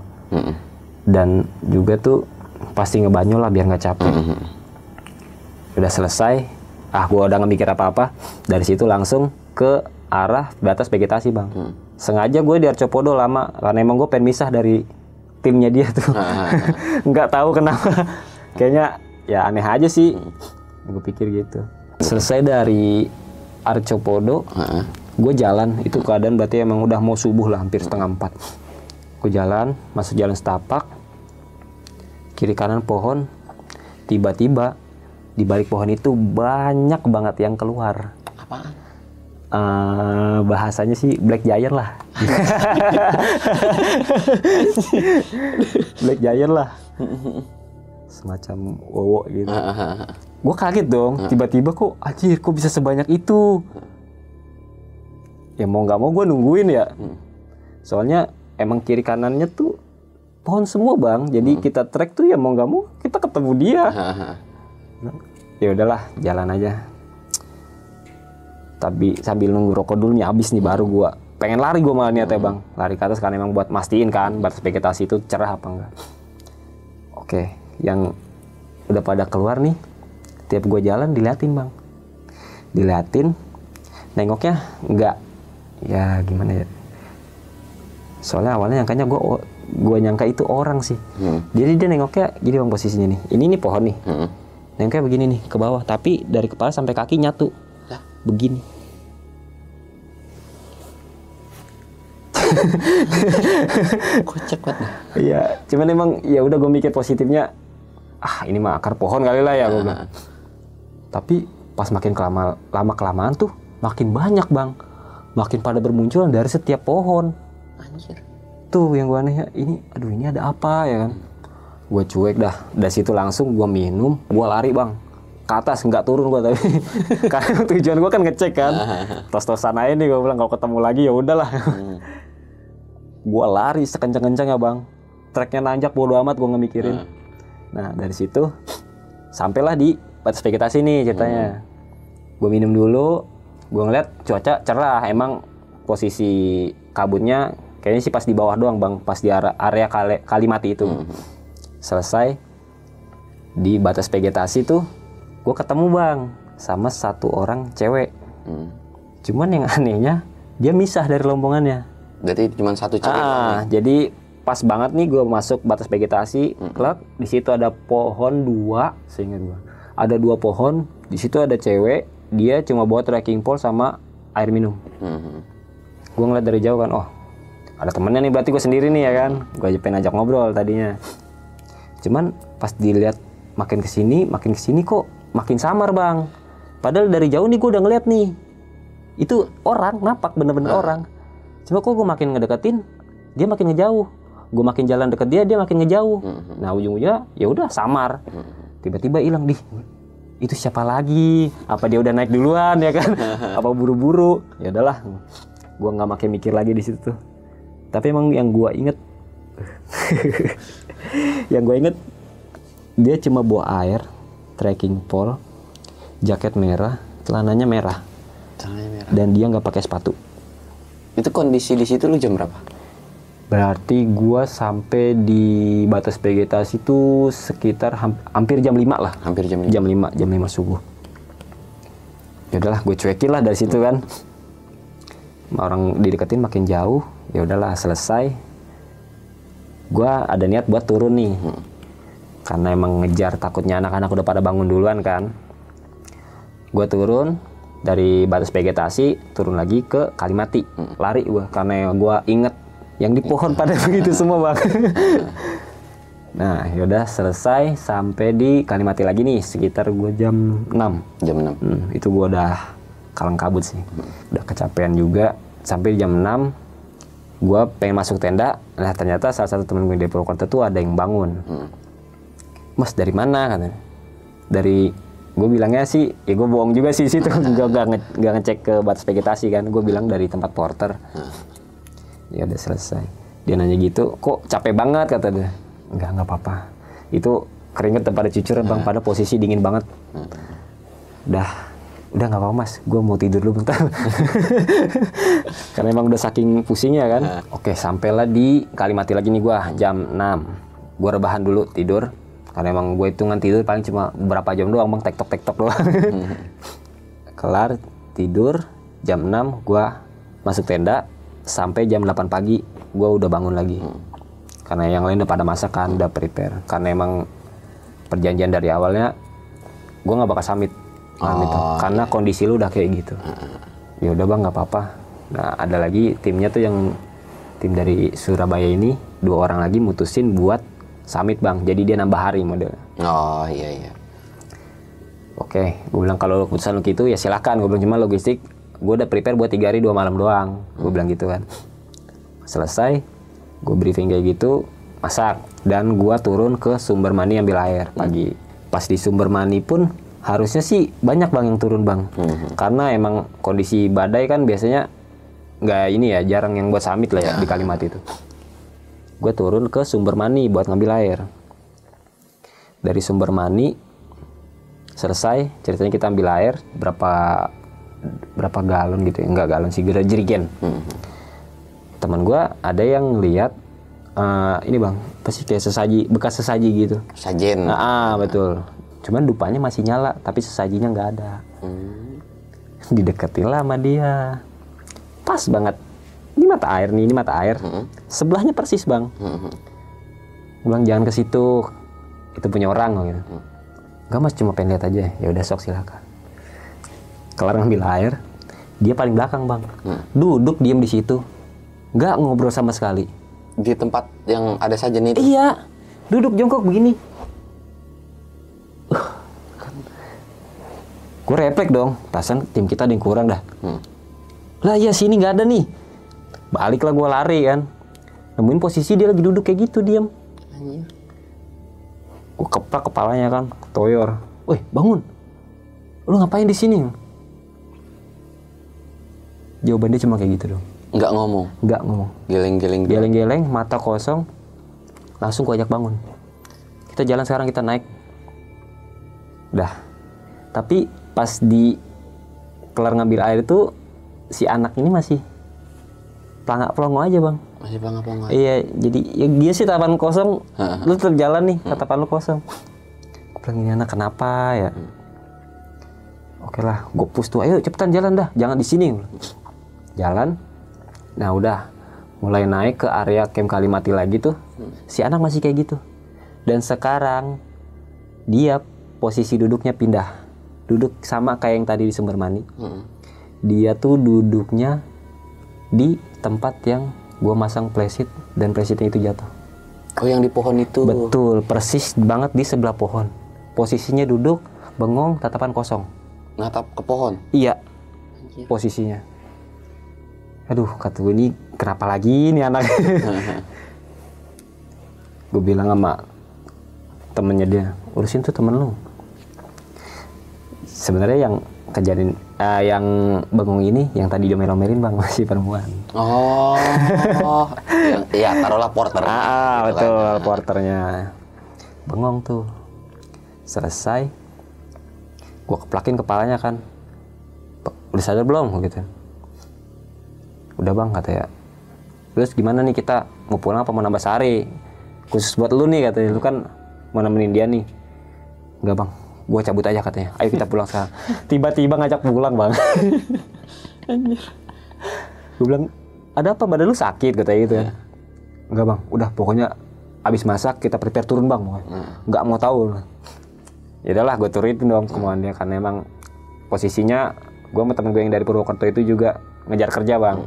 Dan juga tuh pasti ngebanyol lah biar nggak capek. Udah selesai, gue udah nggak mikir apa-apa. Dari situ langsung ke arah batas vegetasi bang. Sengaja gue di Arcopodo lama karena emang gue pengen misah dari timnya dia tuh. Nggak tahu kenapa. Kayaknya ya aneh aja sih. Gue pikir gitu. Selesai dari Arcopodo, Gue jalan, itu keadaan berarti emang udah mau subuh lah, hampir setengah 4. Gue jalan, masuk jalan setapak, kiri kanan pohon. Tiba-tiba di balik pohon itu banyak banget yang keluar. Apaan? Bahasanya sih Black Giant lah. Black Giant lah. Semacam wowo gitu. Gue kaget dong, tiba-tiba kok anjir kok bisa sebanyak itu. Ya mau nggak mau gue nungguin ya. Soalnya emang kiri kanannya tuh pohon semua bang. Jadi kita trek tuh ya mau nggak mau kita ketemu dia. Ya udahlah jalan aja. Tapi sambil nunggu rokok dulu nih habis nih baru gue pengen lari, gue malah niatnya bang. Lari ke atas kan emang buat mastiin kan batas vegetasi itu cerah apa enggak. Oke, yang udah pada keluar nih, tiap gue jalan diliatin bang. Diliatin, nengoknya enggak. Ya gimana ya, soalnya awalnya nyangkanya gue nyangka itu orang sih. Jadi dia nengoknya gini bang posisinya nih, ini nih pohon nih, nengoknya begini nih ke bawah, tapi dari kepala sampai kaki nyatu begini. Kocak banget. Iya, cuman emang ya udah gue mikir positifnya, ini mah akar pohon kali lah ya gue bilang. Tapi pas makin lama kelamaan tuh makin banyak bang. Makin pada bermunculan dari setiap pohon. Anjir. Tuh yang gue aneh, ini ada apa ya kan. Gue cuek dah, dari situ langsung gue minum, gue lari bang. Ke atas, nggak turun gue tapi. Karena tujuan gue kan ngecek kan. Tos-tosan aja nih gue bilang, kalau ketemu lagi ya udahlah. Gue lari sekencang-kencangnya bang. Treknya nanjak bodo amat gue nggak mikirin. Nah dari situ, sampailah di batas vegetasi nih ceritanya. Gue minum dulu. Gue ngeliat cuaca cerah, emang posisi kabutnya kayaknya sih pas di bawah doang bang, pas di area Kalimati itu. Selesai di batas vegetasi tuh, gue ketemu bang sama satu orang cewek. Cuman yang anehnya dia misah dari rombongannya. Berarti cuma satu cewek. Jadi pas banget nih gue masuk batas vegetasi, klak di situ ada pohon 2, seingat gue. Ada 2 pohon, di situ ada cewek. Dia cuma bawa trekking pole sama air minum. Gue ngeliat dari jauh kan, oh ada temennya nih, berarti gue sendiri nih ya kan. Gue aja pengen ajak ngobrol tadinya. Cuman pas dilihat makin kesini kok makin samar bang. Padahal dari jauh nih gue udah ngeliat nih, itu orang, nampak bener-bener orang. Cuma kok gue makin ngedeketin, dia makin ngejauh. Gue makin jalan deket dia makin ngejauh. Nah ujung-ujungnya ya udah samar. Tiba-tiba hilang. Itu siapa lagi? Apa dia udah naik duluan ya kan? Apa buru-buru? Ya udahlah, gue nggak makin mikir lagi di situ tuh. Tapi emang yang gue inget, dia cuma bawa air, trekking pole, jaket merah, celananya merah, dan dia nggak pakai sepatu. Itu kondisi di situ lu jam berapa? Berarti gue sampai di batas vegetasi itu sekitar hampir jam 5 lah. Hampir jam 5. Jam 5 subuh. Ya udahlah, gue cuekin lah dari situ kan. Orang dideketin makin jauh, ya udahlah selesai. Gue ada niat buat turun nih. Karena emang ngejar, takutnya anak-anak udah pada bangun duluan kan. Gue turun dari batas vegetasi, turun lagi ke Kalimati. Lari gue karena gue inget yang di pohon pada begitu semua bang. Nah yaudah selesai sampai di Kalimati lagi nih sekitar gue jam 6. Jam 6. Itu gue udah kalang kabut sih, udah kecapean juga. Sampai jam 6 gue pengen masuk tenda. Nah ternyata salah satu temen gue di Purwokerto tuh ada yang bangun. Mas dari mana katanya? Dari, gue bilangnya sih ya gue bohong juga sih situ. Gak ngecek ke batas vegetasi kan. Gue bilang dari tempat porter. Ya udah selesai. Dia nanya gitu, kok capek banget kata dia. Enggak apa-apa. Itu keringet pada cucuran bang, pada posisi dingin banget. Udah nggak apa-apa mas, gue mau tidur dulu bentar. Karena emang udah saking pusingnya kan. Oke, sampailah di Kalimati lagi nih gue jam 6. Gue rebahan dulu tidur. Karena emang gue hitungan tidur paling cuma beberapa jam doang bang, tektok doang. Kelar tidur jam 6 gue masuk tenda. Sampai jam 8 pagi gue udah bangun lagi. Karena yang lain udah pada masak kan, udah prepare. Karena emang perjanjian dari awalnya gue nggak bakal summit. Karena kondisi lu udah kayak gitu. Ya udah bang, nggak apa-apa. Nah ada lagi timnya tuh yang tim dari Surabaya ini 2 orang lagi mutusin buat summit bang. Jadi dia nambah hari model. Oh iya. Oke, gue bilang kalau keputusan lu gitu ya silakan. Gue bilang cuma logistik, gue udah prepare buat 3 hari 2 malam doang. Gue bilang gitu kan. Selesai, gue briefing kayak gitu, masak. Dan gue turun ke Sumber Mani ambil air pagi. Pas di Sumber Mani pun harusnya sih banyak bang yang turun bang. Karena emang kondisi badai kan biasanya nggak ini ya, jarang yang buat summit lah ya di Kalimat itu. Gue turun ke Sumber Mani buat ngambil air. Dari Sumber Mani selesai, ceritanya kita ambil air berapa galon gitu ya, enggak galon sih, jerigen. Teman gue ada yang lihat ini bang, pasti kayak sesaji, bekas sesaji gitu. Sajen. Betul. Cuman dupanya masih nyala, tapi sesajinya nggak ada. Dideketin lah sama dia. Pas banget. Ini mata air. Sebelahnya persis bang. Bilang jangan ke situ, itu punya orang gitu. Enggak mas, cuma pengen lihat aja. Ya udah sok silakan. Kelar ngambil air, dia paling belakang bang. Duduk diam di situ, nggak ngobrol sama sekali. Di tempat yang ada sajen itu? Iya, duduk jongkok begini. Gue refleks dong, perasaan tim kita ada yang kurang dah. Lah iya sini nggak ada nih. Baliklah gue lari kan, nemuin posisi dia lagi duduk kayak gitu diam. Gue keplak kepalanya kan, toyor. Woi bangun, lu ngapain di sini? Jawaban dia cuma kayak gitu dong. Nggak ngomong? Nggak ngomong. Geleng-geleng, mata kosong. Langsung gue ajak bangun. Kita jalan sekarang, kita naik. Dah. Tapi pas di kelar ngambil air itu si anak ini masih pelangak-pelongo aja bang. Masih pelangak-pelongo. Iya, jadi ya dia sih tatapan kosong. Lu tetap jalan nih, tatapan lu kosong. Gue bilang ini anak kenapa ya? Oke lah, gue push tuh. Ayo cepetan jalan dah, jangan di sini. Jalan. Nah udah mulai naik ke area camp Kalimati lagi tuh. Si anak masih kayak gitu. Dan sekarang dia posisi duduknya pindah. Duduk sama kayak yang tadi di Sumber Mani. Dia tuh duduknya di tempat yang gua masang playseat dan playseatnya itu jatuh. Oh yang di pohon itu? Betul, persis banget di sebelah pohon. Posisinya duduk, bengong, tatapan kosong. Natap ke pohon? Iya, posisinya. Aduh, kata gue ini kenapa lagi nih anak? Gue bilang sama temennya dia, urusin tuh temen lu. Sebenarnya yang kejadian yang bengong ini, yang tadi diomelin bang, masih perempuan. Oh, ya taruhlah porter. Betul kan. Porternya bengong tuh. Selesai, gue keplakin kepalanya kan. Udah sadar belum gitu? Udah bang katanya. Terus gimana nih, kita mau pulang apa mau nambah sehari? Khusus buat lu nih katanya, lu kan mau nemenin dia nih. Enggak bang, gue cabut aja katanya. Ayo kita pulang sekarang. Tiba-tiba ngajak pulang bang. Anjir. Gue bilang, ada apa, badan lu sakit katanya gitu ya. Enggak bang, udah pokoknya abis masak kita prepare turun bang. Enggak mau tahu. Ya udahlah, gue turunin dong kemauan dia, karena emang posisinya gue sama temen gue yang dari Purwokerto itu juga ngejar kerja bang.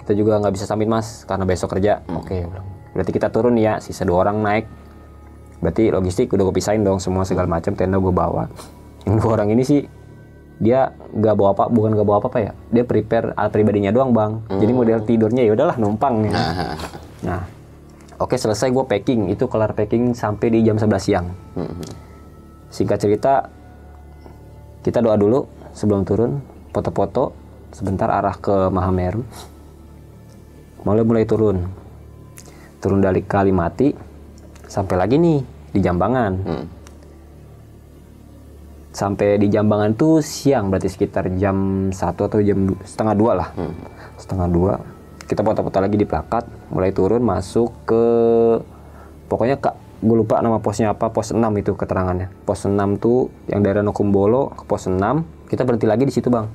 Kita juga nggak bisa summit mas karena besok kerja. Oke, berarti kita turun ya, sisa 2 orang naik. Berarti logistik udah gue pisahin dong semua segala macam, tenda gue bawa. Yang 2 orang ini sih dia nggak bawa apa, bukan nggak bawa apa ya, dia prepare alat pribadinya doang bang. Jadi model tidurnya ya udahlah numpang nih. Nah, oke selesai gue packing, itu kelar packing sampai di jam 11 siang. Singkat cerita, kita doa dulu sebelum turun, foto-foto sebentar arah ke Mahameru. Mulai turun dari Kalimati sampai lagi nih di Jambangan. Sampai di Jambangan tuh siang, berarti sekitar jam 1 atau jam setengah 2 lah. Setengah 2 kita foto-foto lagi di plakat, mulai turun masuk ke, pokoknya gue lupa nama posnya apa, pos 6 itu keterangannya. Pos 6 tuh yang daerah Nokumbolo ke pos 6, kita berhenti lagi di situ bang.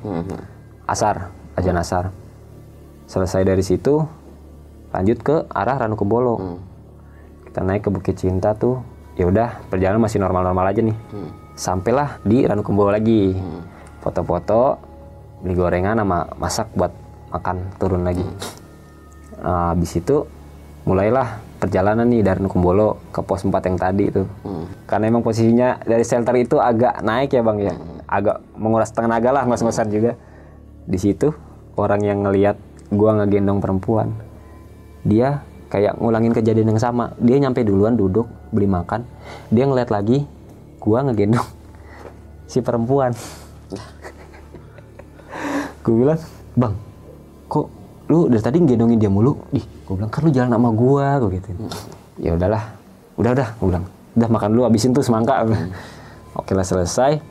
Asar, azan asar. Selesai dari situ lanjut ke arah Ranukumbolo. Kita naik ke Bukit Cinta tuh, ya udah perjalanan masih normal-normal aja nih. Sampailah di Ranukumbolo lagi. Foto-foto, beli gorengan sama masak buat makan, turun lagi. Habis itu mulailah perjalanan nih dari Nukumbolo ke pos 4 yang tadi itu. Karena emang posisinya dari shelter itu agak naik ya bang ya, agak menguras tenaga lah, ngos-ngosan juga. Di situ orang yang ngelihat gua ngegendong perempuan, dia kayak ngulangin kejadian yang sama. Dia nyampe duluan, duduk beli makan, dia ngeliat lagi gua ngegendong si perempuan. Gue bilang, bang, kok lu dari tadi ngegendongin dia mulu? Ih, gue bilang kan lu jalan sama gua, gue gitu. Ya udahlah, udah, gue bilang, udah makan dulu, habisin tuh semangka. Oke lah, selesai.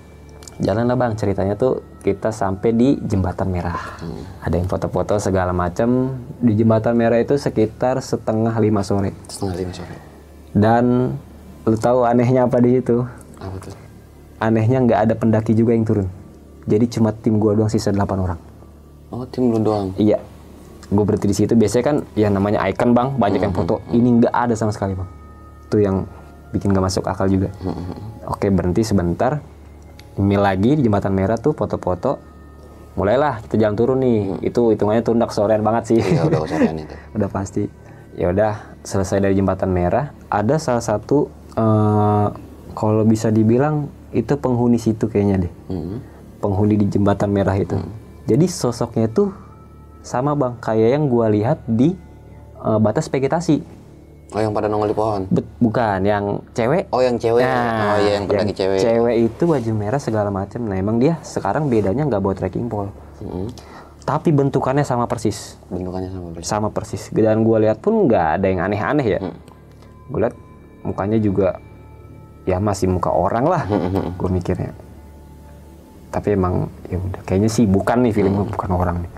Jalan lah bang, ceritanya tuh kita sampai di Jembatan Merah. Ada yang foto-foto segala macam. Di Jembatan Merah itu sekitar 4:30 sore. 4:30 sore. Dan lu tahu anehnya apa di situ? Apa tuh? Anehnya nggak ada pendaki juga yang turun. Jadi cuma tim gua doang, sisa 8 orang. Oh, tim lu doang? Iya. Gue berhenti di situ. Biasanya kan ya namanya icon bang, banyak yang foto. Ini nggak ada sama sekali bang. Itu yang bikin nggak masuk akal juga. Oke, berhenti sebentar. Mil lagi di Jembatan Merah tuh foto-foto. Mulailah kita jalan turun nih. Itu hitungannya tundak sorean banget sih. Iya, udah sorean itu. Udah pasti. Ya udah, selesai dari Jembatan Merah, ada salah satu kalau bisa dibilang itu penghuni situ kayaknya deh. Penghuni di Jembatan Merah itu. Jadi sosoknya tuh sama bang, kayak yang gua lihat di batas vegetasi. Oh, yang pada nongol di pohon? Bukan, yang cewek. Oh, yang cewek. Nah, oh iya, yang pendaki cewek. Cewek itu baju merah segala macam. Nah, emang dia sekarang bedanya nggak bawa trekking pole. Tapi bentukannya sama persis. Bentukannya sama persis. Sama persis. Dan gua lihat pun nggak ada yang aneh-aneh ya. Gua lihat mukanya juga ya masih muka orang lah. Gua mikirnya. Tapi emang ya udah, kayaknya sih bukan nih filmnya, bukan orang nih.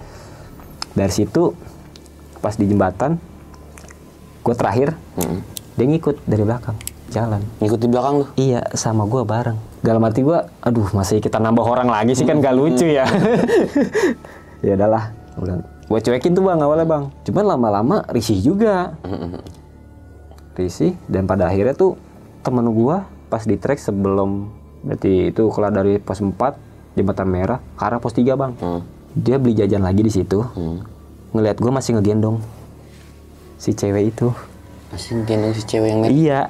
Dari situ pas di jembatan, gue terakhir, dia ngikut dari belakang jalan. Ngikut di belakang lu? Iya, sama gue bareng. Dalam hati gue, aduh masih kita nambah orang lagi sih kan gak lucu ya. Ya udahlah, gue cuekin tuh bang awalnya bang. Cuman lama-lama risih juga. Risih, dan pada akhirnya tuh temen gue pas di trek sebelum, berarti itu keluar dari pos 4 Jembatan Merah ke arah pos 3 bang. Dia beli jajan lagi di situ. Ngelihat gue masih ngegendong si cewek itu. Masih ngegendong si cewek yang Iya.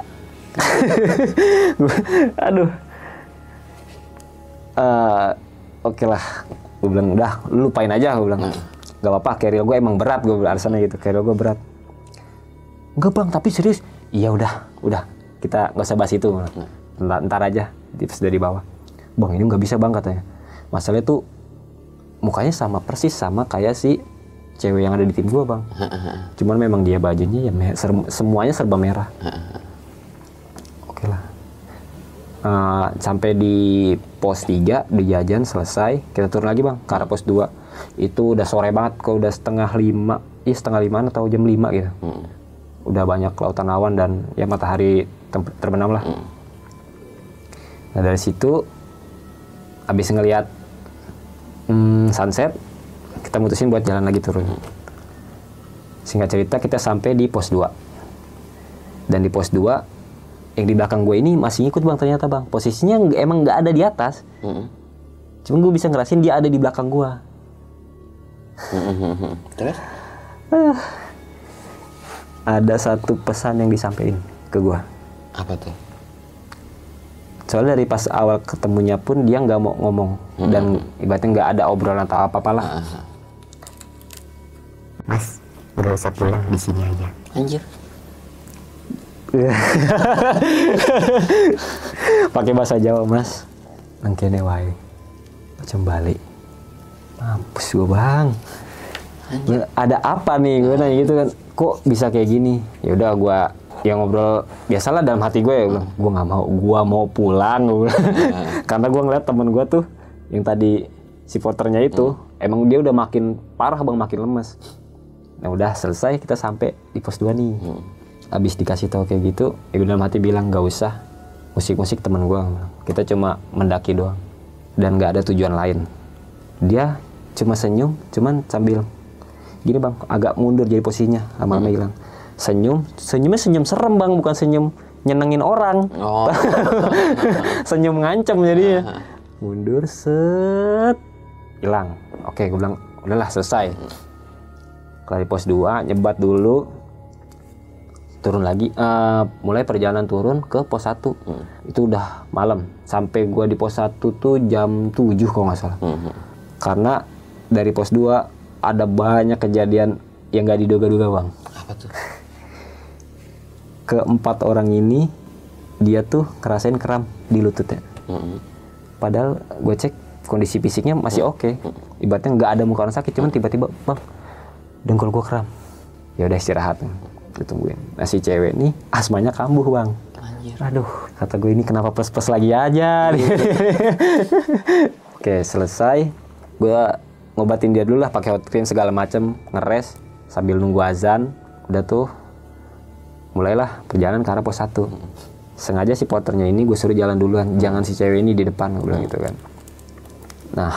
Aduh. Oke lah. Gue bilang udah, lu lupain aja. Gue bilang gak apa-apa. Carrier gue emang berat. Gue bilang alasannya gitu. Carrier gue berat. Enggak bang, tapi serius. Iya udah. Kita nggak usah bahas itu. Ntar aja. Tips dari bawah. Bang ini nggak bisa bang katanya. Masalahnya tuh mukanya sama persis sama kayak si cewek yang ada di tim gua bang. Cuman memang dia bajunya ya semuanya serba merah. Oke lah. Sampai di pos 3 di jajan selesai, kita turun lagi bang ke arah pos 2. Itu udah sore banget, kok udah 4:30, setengah 5 atau jam 5 gitu. Udah banyak lautan awan dan ya matahari terbenam lah. Nah dari situ habis ngelihat sunset, kita mutusin buat jalan lagi turun. Singkat cerita kita sampai di pos 2. Dan di pos 2 yang di belakang gue ini masih ngikut bang ternyata bang. Posisinya emang nggak ada di atas. Cuma gue bisa ngerasain dia ada di belakang gue. Terus? Ada satu pesan yang disampaikan ke gue. Apa tuh? Soalnya dari pas awal ketemunya pun dia nggak mau ngomong. Dan ibaratnya nggak ada obrolan atau apa-apa lah. Mas, udah usah pulang di sini aja. Anjir. Pakai bahasa Jawa mas. Nangkene wae. Macam balik. Mampus gue bang. Ada apa nih gue nanya gitu kan. Kok bisa kayak gini? Ya udah gue yang ngobrol biasalah dalam hati gue ya, gue nggak mau, gue mau pulang gue karena gue ngeliat temen gue tuh yang tadi si porternya itu emang dia udah makin parah bang, makin lemes. Nah udah selesai kita sampai di pos 2 nih. Abis dikasih tahu kayak gitu, ya dalam hati bilang nggak usah musik-musik temen gue, kita cuma mendaki doang dan nggak ada tujuan lain. Dia cuma senyum, cuman sambil gini bang, agak mundur jadi posisinya, lama-lama hilang. Senyumnya senyum serem bang, bukan senyum nyenengin orang. Senyum ngancem jadinya. Mundur set, hilang. Oke, gue bilang udahlah selesai. Kelar di pos 2 nyebat dulu, turun lagi, mulai perjalanan turun ke pos 1. Itu udah malam, sampai gua di pos 1 tuh jam 7 kalau nggak salah. Karena dari pos 2 ada banyak kejadian yang nggak diduga-duga bang. Apa tuh? Keempat orang ini dia tuh ngerasain kram di lututnya. Padahal gue cek kondisi fisiknya masih oke. Ibaratnya nggak ada muka orang sakit, cuman tiba-tiba bang, dengkul gue kram. Ya udah istirahat, ditungguin. Nah si cewek nih asmanya kambuh bang. Anjir. Aduh, kata gue ini kenapa plus-plus lagi aja. Oke, selesai. Gue ngobatin dia dulu lah pakai hot cream segala macem, ngeres sambil nunggu azan. Udah tuh mulailah perjalanan ke arah pos 1. Sengaja si porternya ini gue suruh jalan duluan, jangan si cewek ini di depan, gue bilang gitu kan. Nah,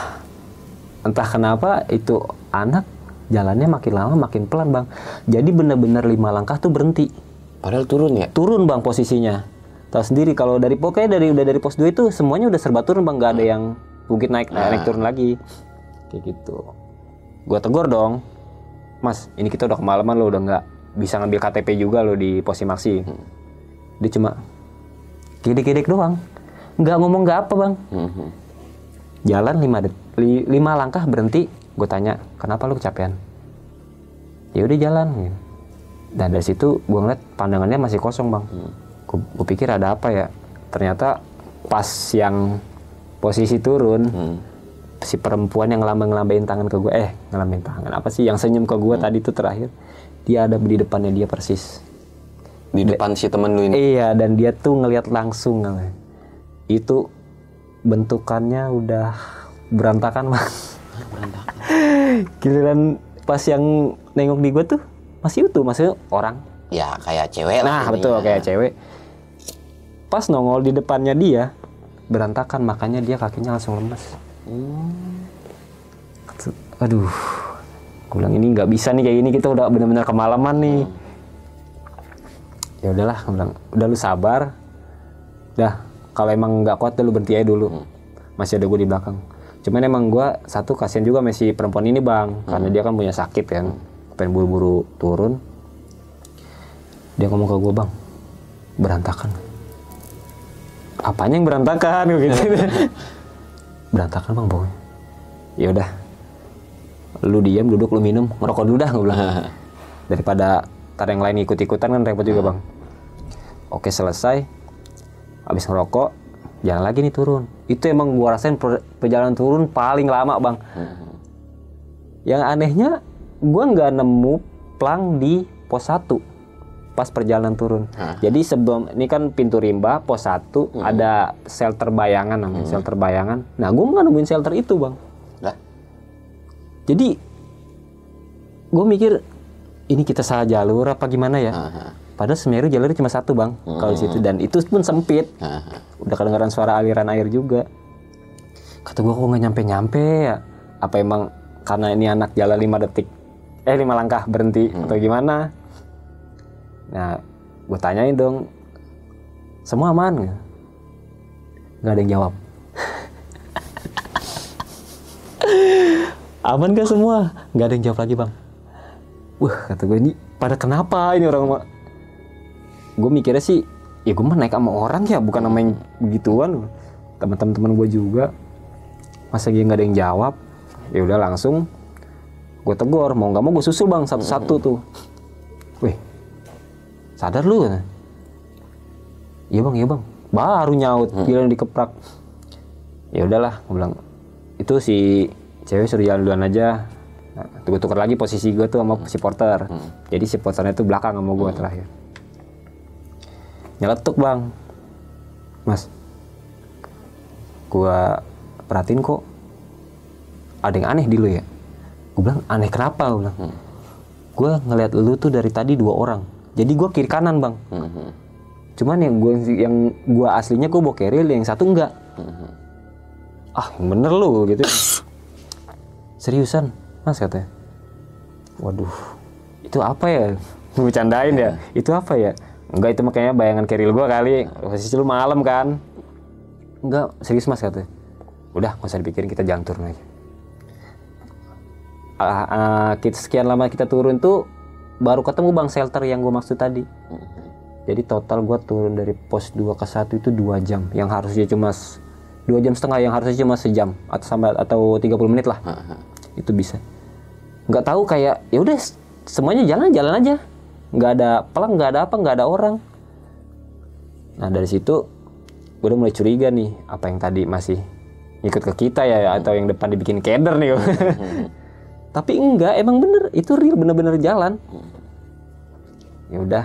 entah kenapa itu anak jalannya makin lama makin pelan bang. Jadi bener-bener 5 langkah tuh berhenti. Padahal turun ya? Turun bang posisinya. Tahu sendiri kalau dari pokoknya udah dari pos 2 itu semuanya udah serba turun bang, nggak ada yang bukit naik turun lagi. Kayak gitu. Gue tegur dong, Mas, ini kita udah kemalaman lo, udah nggak bisa ngambil KTP juga lo di pos Simaksi. Dia cuma gedek-gedek doang, nggak ngomong nggak apa bang. Jalan 5 langkah berhenti. Gue tanya, kenapa lo kecapean? Ya udah jalan. Dan dari situ gue ngeliat pandangannya masih kosong bang. Gue pikir ada apa ya? Ternyata pas yang posisi turun, si perempuan yang ngelambain tangan ke gue, ngelambain tangan apa sih? Yang senyum ke gue tadi itu terakhir. Dia ada di depannya dia persis. Di depan si temen lu ini? Iya, dan dia tuh ngelihat langsung. Itu bentukannya udah berantakan bang. Berantakan. Giliran pas yang nengok di gue tuh masih utuh, maksudnya orang. Ya kayak cewek lah. Nah betul, kayak cewek. Pas nongol di depannya dia berantakan, makanya dia kakinya langsung lemes. Aduh, gue bilang ini nggak bisa nih kayak gini, kita udah benar-benar kemalaman nih. Ya udahlah, gue bilang udah lu sabar. Dah, kalau emang nggak kuat lu berhenti aja dulu. Masih ada gue di belakang. Cuman emang gue satu kasihan juga sama si perempuan ini bang, karena dia kan punya sakit kan, pengen buru-buru turun. Dia ngomong ke gue, bang, berantakan. Apanya yang berantakan gitu? Berantakan bang pokoknya. Ya udah, lu diam, duduk, lu minum, ngerokok dulu dah, gue bilang. Daripada tar yang lain ikut-ikutan kan repot juga bang. Oke selesai, habis ngerokok, jalan lagi nih turun. Itu emang gua rasain perjalanan turun paling lama bang. Yang anehnya, gua nggak nemu plang di pos 1 pas perjalanan turun. Jadi sebelum ini kan pintu rimba pos 1 ada shelter bayangan namanya, shelter bayangan. Nah gua nggak nemuin shelter itu bang. Lah? Jadi gua mikir ini kita salah jalur apa gimana ya? Padahal Semeru jalurnya cuma satu bang, kalau di situ, dan itu pun sempit. Udah kedengaran suara aliran air juga. Kata gua kok nggak nyampe-nyampe ya? Apa emang karena ini anak jalan 5 detik, 5 langkah berhenti atau gimana? Nah, gue tanyain dong, semua aman nggak? Nggak ada yang jawab. Aman gak semua? Nggak ada yang jawab lagi bang. Wah, kata gue ini pada kenapa ini orang? Gue mikirnya sih, ya gue mah naik sama orang ya, bukan sama yang begituan. Teman-teman gue juga, masa dia nggak ada yang jawab? Ya udah langsung gue tegur, mau nggak mau gue susul bang satu-satu tuh. Weh, sadar lu? Iya bang, baru nyaut, gila dikeprak. Ya udahlah, gue bilang itu si cewek suruh jalan duluan aja. Nah, gue tuker lagi posisi gue tuh sama si porter. Jadi si porternya tuh belakang sama gue terakhir. Nyeletuk bang, Mas, gue perhatiin kok ada yang aneh di lu ya. Gue bilang aneh kenapa? Gue bilang, gue ngeliat lu tuh dari tadi 2 orang. Jadi gue kiri kanan bang. Cuman yang gue aslinya gue bawa keril, yang satu enggak. Ah yang bener lu gitu. Seriusan mas katanya. Waduh, itu apa ya? Bercandain ya? Itu apa ya? Enggak, itu makanya bayangan keril gue kali. Posisi lu malam kan? Enggak, serius mas katanya. Udah, gak usah dipikirin, kita jalan turun aja. sekian lama kita turun tuh baru ketemu bang shelter yang gue maksud tadi. Jadi total gue turun dari pos 2 ke 1 itu 2 jam, yang harusnya cuma 2,5 jam, yang harusnya cuma sejam atau 30 menit lah. Itu bisa. Nggak tahu kayak ya udah semuanya jalan aja, nggak ada pelang, nggak ada apa, nggak ada orang. Nah dari situ gue udah mulai curiga nih, apa yang tadi masih ikut ke kita ya, atau yang depan dibikin keder nih. Tapi enggak, emang bener itu real, bener-bener jalan. Ya udah,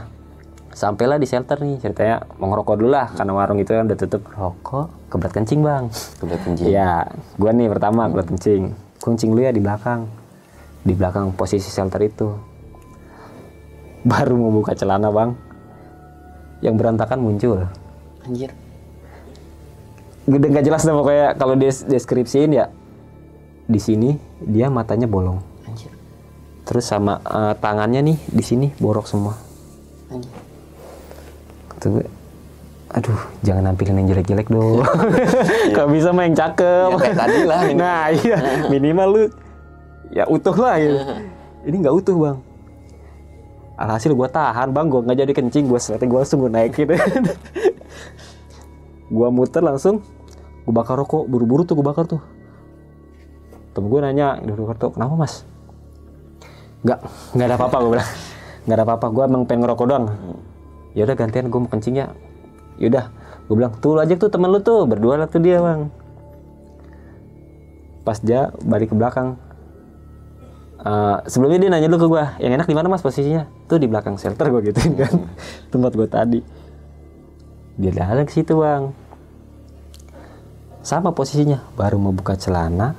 sampailah di shelter nih, ceritanya mau ngerokok dulu lah karena warung itu kan udah tutup. Rokok, kebelet kencing bang. Kebelet kencing. Ya, gue nih pertama kebelet kencing. Kencing lu ya di belakang posisi shelter itu. Baru mau buka celana bang, yang berantakan muncul. Anjir. Udah nggak jelas deh pokoknya kalau deskripsiin ya. Di sini dia matanya bolong. Anjir. Terus sama tangannya nih di sini borok semua. Anjir. Kata gue, aduh jangan nampilin yang jelek-jelek dong. Kalau bisa mah yang cakep. Ya, kayak tadi lah. Nah iya, minimal lu ya utuh lah gitu. Ini nggak utuh bang. Alhasil gue tahan bang, gue nggak jadi kencing, gue sleting, gue langsung naikin. Gue muter langsung, gue bakar rokok, buru-buru tuh gue bakar tuh. Temen gue nanya, kenapa mas? Nggak ada apa-apa, gue bilang. Nggak ada apa-apa, gue emang pengen ngerokok doang. Ya udah gantian, gue mau kencing ya. Yaudah, gue bilang, tuh aja tuh temen lu tuh, berdua lah tuh dia bang. Pas dia balik ke belakang, sebelumnya dia nanya dulu ke gue, yang enak di mana mas posisinya? Tuh di belakang shelter gue gituin kan, tempat gue tadi. Dia datang ke situ bang, sama posisinya, baru mau buka celana,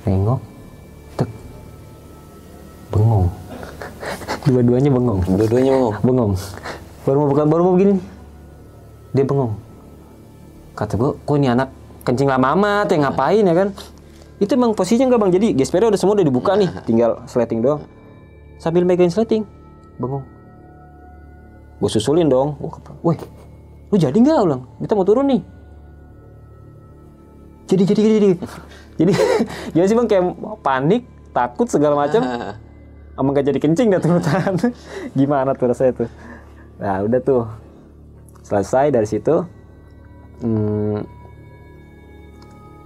nengok, tek, bengong. Dua-duanya bengong. Bengong. Baru mau begini, dia bengong. Kata gue, kok ini anak kencing lama amat, ya ngapain ya kan? Itu emang posisinya enggak bang, jadi gespernya udah semua udah dibuka nih, tinggal sleting doang. Sambil megang sleting, bengong. Gue susulin dong, woi, lu jadi nggak ulang? Kita mau turun nih. Jadi ya sih bang kayak panik, takut segala macam. Emang gak jadi kencing dah tuh. Gimana tuh rasanya tuh? Nah udah tuh selesai dari situ.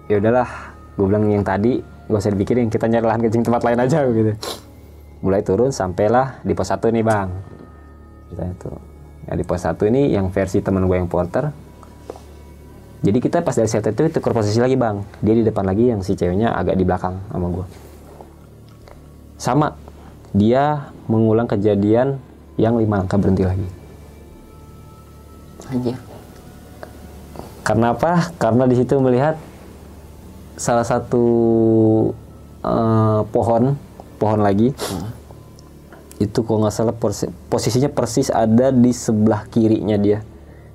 Ya udahlah, gue bilang yang tadi gak usah dipikirin, kita nyari lahan kencing tempat lain aja gitu. Mulai turun sampailah di pos 1 nih bang. Kita tuh ya, di pos 1 ini yang versi teman gue yang porter. Jadi kita pas dari shelter itu tukar posisi lagi bang. Dia di depan lagi, yang si ceweknya agak di belakang sama gue. Sama, dia mengulang kejadian yang 5 langkah berhenti lagi. Anjir. Karena apa? Karena di situ melihat salah satu pohon lagi. Itu kalau nggak salah posisinya persis ada di sebelah kirinya dia.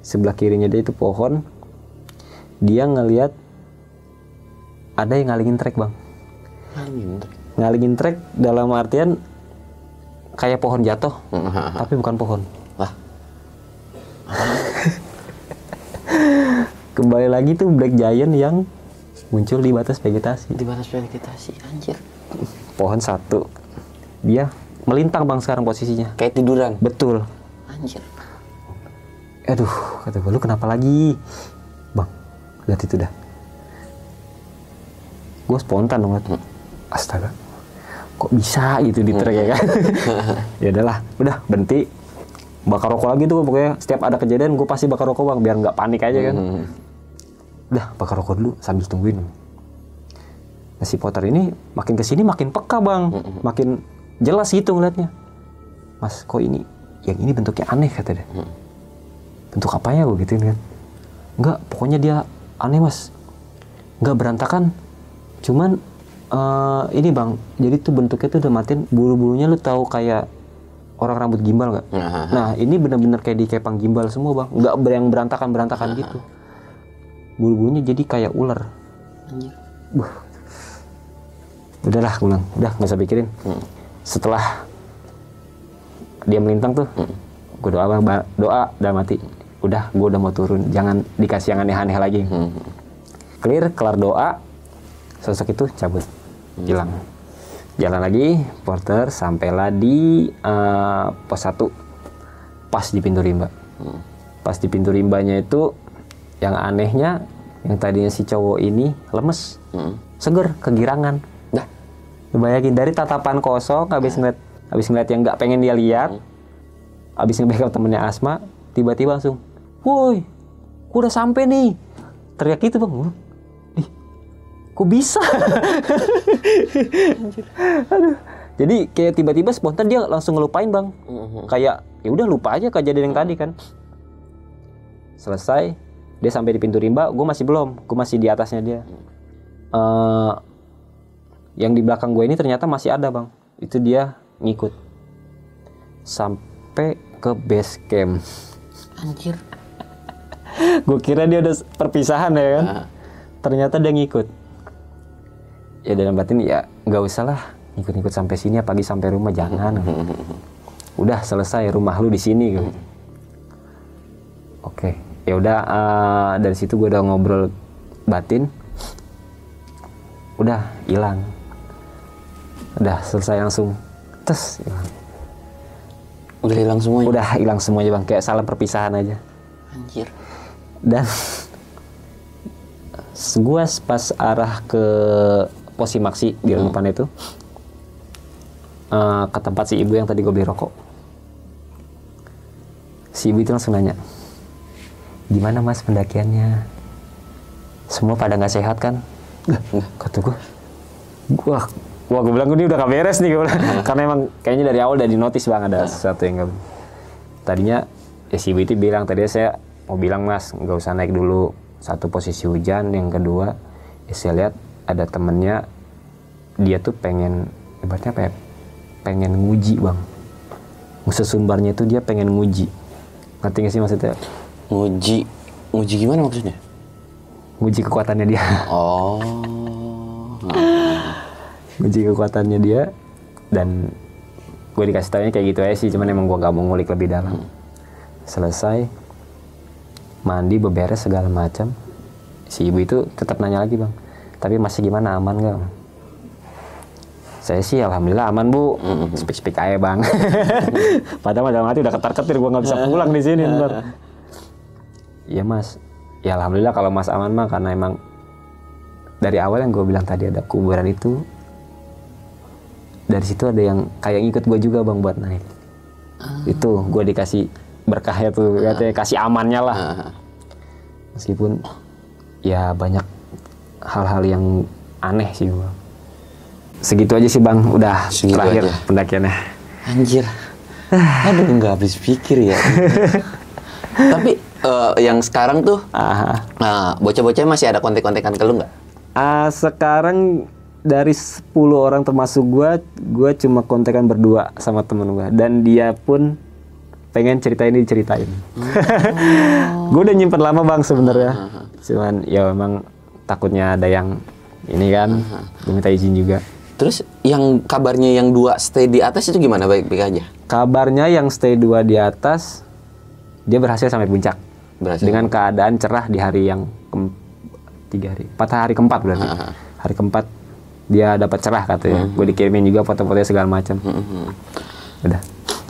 Sebelah kirinya dia itu pohon. Dia ngelihat ada yang ngalingin trek bang. Ngalingin trek dalam artian kayak pohon jatuh, tapi bukan pohon. Wah. Kembali lagi tuh black giant yang muncul di batas vegetasi. Di batas vegetasi, anjir. Pohon satu. Dia melintang bang sekarang posisinya. Kayak tiduran. Betul. Anjir. Aduh, kata gue, lu kenapa lagi? Bang, lihat itu dah. Gue spontan dong, astaga. Kok bisa gitu di trek ya kan? Ya udahlah, udah berhenti. Bakar rokok lagi tuh, pokoknya setiap ada kejadian gue pasti bakar rokok bang, biar nggak panik aja kan. Udah, bakar rokok dulu sambil tungguin. Nah, si Potter ini makin kesini makin peka bang, makin jelas gitu ngeliatnya. Mas, kok ini, yang ini bentuknya aneh kata dia. Bentuk apa ya gue gituin kan? Enggak, pokoknya dia aneh mas. Enggak berantakan, cuman ini bang, jadi tuh bentuknya tuh udah matiin, bulu-bulunya lu tahu kayak orang rambut gimbal nggak? Nah ini benar-benar kayak dikepang gimbal semua bang, nggak yang berantakan gitu. Bulu-bulunya jadi kayak ular. Udahlah, gue bilang, udah nggak usah pikirin. Setelah dia melintang tuh, gue doa udah mati. Udah, gue udah mau turun, jangan dikasih yang aneh-aneh lagi. Kelar doa, sosok itu cabut, hilang. Jalan lagi, porter, sampailah di pos 1. Pas di pintu rimba. Pas di pintu rimbanya itu, yang anehnya, yang tadinya si cowok ini lemes, seger, kegirangan. Dah. Bayangin dari tatapan kosong, habis ngeliat yang nggak pengen dia lihat, habis nge-backup temennya Asma, tiba-tiba langsung, woi, gua udah sampai nih. Teriak itu bang, ih, kok bisa? Aduh. Jadi kayak tiba-tiba spontan dia langsung ngelupain bang, kayak ya udah lupa aja kejadian yang tadi kan. Selesai, dia sampai di pintu rimba, gue masih belum, gue masih di atasnya dia. Yang di belakang gue ini ternyata masih ada bang, itu dia ngikut sampai ke base camp. Anjir. Gue kira dia udah perpisahan ya kan. Ternyata dia ngikut. Ya dalam batin ya nggak usah lah ngikut-ngikut sampai sini, pagi sampai rumah jangan. Udah selesai, rumah lu di sini gitu. Oke, ya udah dari situ gue udah ngobrol batin. Udah hilang. Udah selesai langsung. Tes hilang. Udah hilang semuanya. Udah hilang semuanya bang, kayak salam perpisahan aja. Anjir. Dan gue pas arah ke Posimaksi di depan itu, ke tempat si ibu yang tadi gue beli rokok. Si ibu itu langsung nanya, gimana mas pendakiannya? Semua pada nggak sehat kan? Kata gue bilang ini udah gak beres nih, gue bilang. Karena emang kayaknya dari awal udah dinotis bang ada sesuatu yang gak. Tadinya ya si ibu itu bilang, tadinya saya mau bilang mas nggak usah naik dulu, satu posisi hujan, yang kedua ya saya lihat ada temennya dia tuh pengen ibaratnya apa ya, pengen nguji bang, sesumbarnya itu dia pengen nguji. Ngerti gak sih maksudnya? Nguji gimana maksudnya? Nguji kekuatannya dia. Oh. Nguji kekuatannya dia, dan gue dikasih taunya kayak gitu aja sih, cuman emang gue gak mau ngulik lebih dalam. Selesai mandi, beberes segala macam, si ibu itu tetap nanya lagi bang, tapi masih gimana, aman gak? Saya sih alhamdulillah aman bu, speak aja bang. Padahal dalam hati udah ketar-ketir, gue nggak bisa pulang di sini ntar. Iya mas, ya alhamdulillah kalau mas aman mah, karena emang dari awal yang gue bilang tadi ada kuburan itu, dari situ ada yang kayak ngikut gue juga bang buat naik. Itu gue dikasih berkahnya tuh, katanya kasih amannya lah. Meskipun ya banyak hal-hal yang aneh sih bang. Segitu aja sih bang, udah segitu terakhir aja pendakiannya. Anjir. Aduh, nggak habis pikir ya. Tapi yang sekarang tuh, bocah-bocahnya masih ada kontek-kontekan ke lu nggak? Sekarang dari 10 orang termasuk gue cuma kontekan berdua sama temen gue, dan dia pun pengen cerita ini diceritain. Gue udah nyimpen lama bang sebenarnya, cuman ya memang takutnya ada yang ini kan, gue minta izin juga. Terus yang kabarnya yang 2 stay di atas itu gimana, baik-baik aja? Kabarnya yang stay 2 di atas, dia berhasil sampai puncak. Dengan keadaan cerah di hari yang 4 hari keempat berarti. Hari keempat dia dapat cerah katanya. Gue dikirimin juga foto-fotonya segala macam. Udah.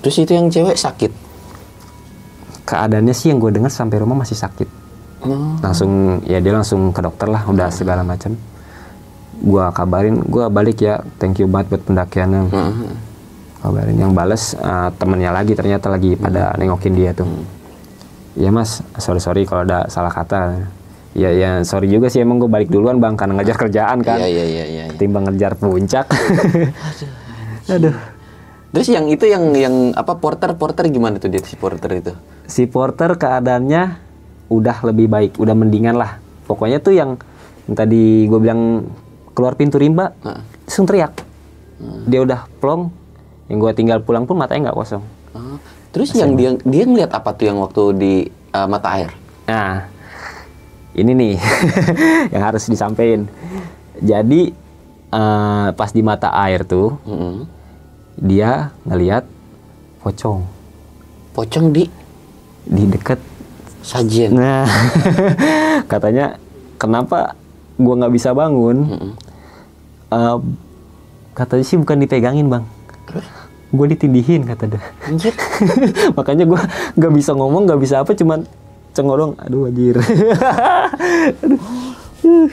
Terus itu yang cewek sakit? Keadaannya sih yang gue dengar sampai rumah masih sakit. Langsung ya dia langsung ke dokter lah, udah segala macam. Gue kabarin, gue balik ya, thank you banget buat pendakiannya. Kabarin, yang bales temennya lagi, ternyata lagi pada nengokin dia tuh. Ya mas, sorry kalau ada salah kata. Ya sorry juga sih, emang gue balik duluan bang, karena ngejar kerjaan kan. Iya. Ketimbang ngejar puncak. Aduh. Terus yang itu yang apa, porter gimana tuh dia, si porter itu? Si porter keadaannya udah lebih baik, udah mendingan lah. Pokoknya tuh yang tadi gue bilang keluar pintu rimba, langsung teriak. Dia udah plong, yang gue tinggal pulang pun matanya nggak kosong. Terus yang dia ngeliat apa tuh yang waktu di mata air? Nah, ini nih yang harus disampaikan. Jadi pas di mata air tuh, dia ngeliat pocong. Pocong di deket sajen. Nah, katanya kenapa gua nggak bisa bangun? Katanya sih bukan dipegangin bang, gue ditindihin kata dia. Anjir. Makanya gue nggak bisa ngomong, nggak bisa apa, cuman cengok doang. Aduh anjir.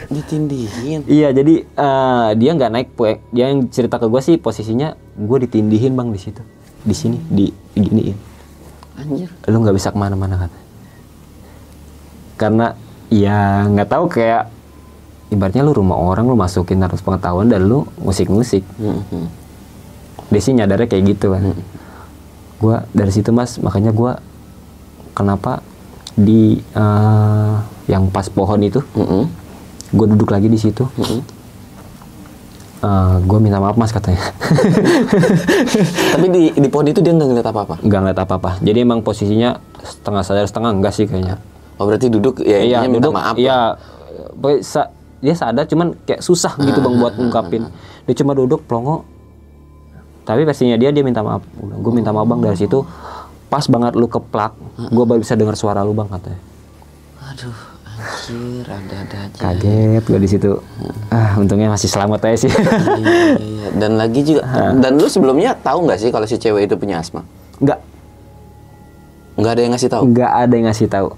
Ditindihin. Iya, jadi dia nggak naik poin. Dia yang cerita ke gue sih posisinya gue ditindihin bang di situ, di sini, diginiin. Anjir. Lu nggak bisa kemana-mana kata. Karena ya nggak tahu, kayak ibaratnya lu rumah orang, lu masukin harus pengetahuan dan lu musik-musik. Dia sih nyadarnya kayak gitu kan. Gua dari situ mas, makanya gua kenapa di yang pas pohon itu, gue duduk lagi di situ. Gue minta maaf mas katanya. Tapi di pohon itu dia nggak ngeliat apa-apa? Nggak ngeliat apa-apa. Jadi emang posisinya setengah sadar setengah enggak sih kayaknya. Oh berarti duduk ya, Iya, minta duduk, maaf. iya. Dia sadar cuman kayak susah gitu bang buat ngungkapin. Dia cuma duduk plongo. Tapi pastinya dia minta maaf. Gue minta maaf bang, dari situ pas banget lu keplak, gue baru bisa dengar suara lu bang katanya. Aduh, anjir, ada-ada aja. Kaget gue di situ. Untungnya masih selamat aja sih. Iya. Dan lagi juga, dan lu sebelumnya tahu nggak sih kalau si cewek itu punya asma? Nggak ada yang ngasih tahu. Nggak ada yang ngasih tahu.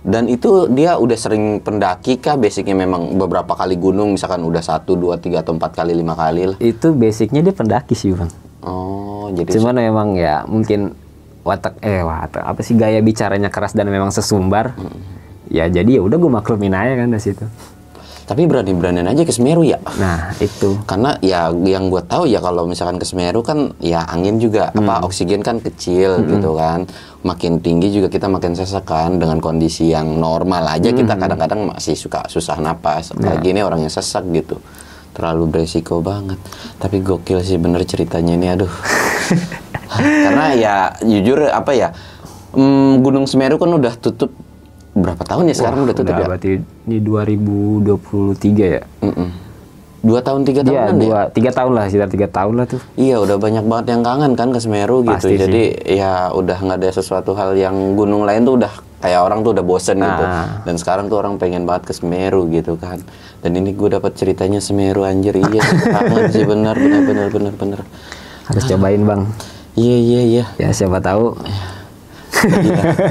Dan itu dia udah sering pendaki kah? Basicnya memang beberapa kali gunung, misalkan udah 1, 2, 3 atau 4 kali, 5 kali lah. Itu basicnya dia pendaki sih bang. Oh, jadi Cuman memang ya mungkin watak apa sih, gaya bicaranya keras dan memang sesumbar. Ya jadi ya udah gue maklumin aja kan dari situ. tapi berani-beranian aja ke Semeru ya. Nah itu. Karena ya yang gue tahu ya kalau misalkan ke Semeru kan ya angin juga apa oksigen kan kecil gitu kan. Makin tinggi juga kita makin sesak kan, dengan kondisi yang normal aja kita kadang-kadang masih suka susah napas. Apalagi ini orang yang sesak gitu. Terlalu beresiko banget. Tapi gokil sih bener ceritanya ini, aduh. Karena ya jujur apa ya, Gunung Semeru kan udah tutup berapa tahun ya sekarang? Udah tutup ya? Berarti ini 2023 ya? 2 tahun 3 tahunan ya? 3 tahun lah, sekitar 3 tahun lah tuh. Iya, udah banyak banget yang kangen kan ke Semeru gitu. Pasti Jadi ya udah nggak ada sesuatu hal yang gunung lain tuh udah kayak orang tuh udah bosen gitu. Dan sekarang tuh orang pengen banget ke Semeru gitu kan. Dan ini gue dapat ceritanya Semeru, anjir. Iya, kangen sih, bener. Harus cobain bang. Iya. Ya siapa tahu.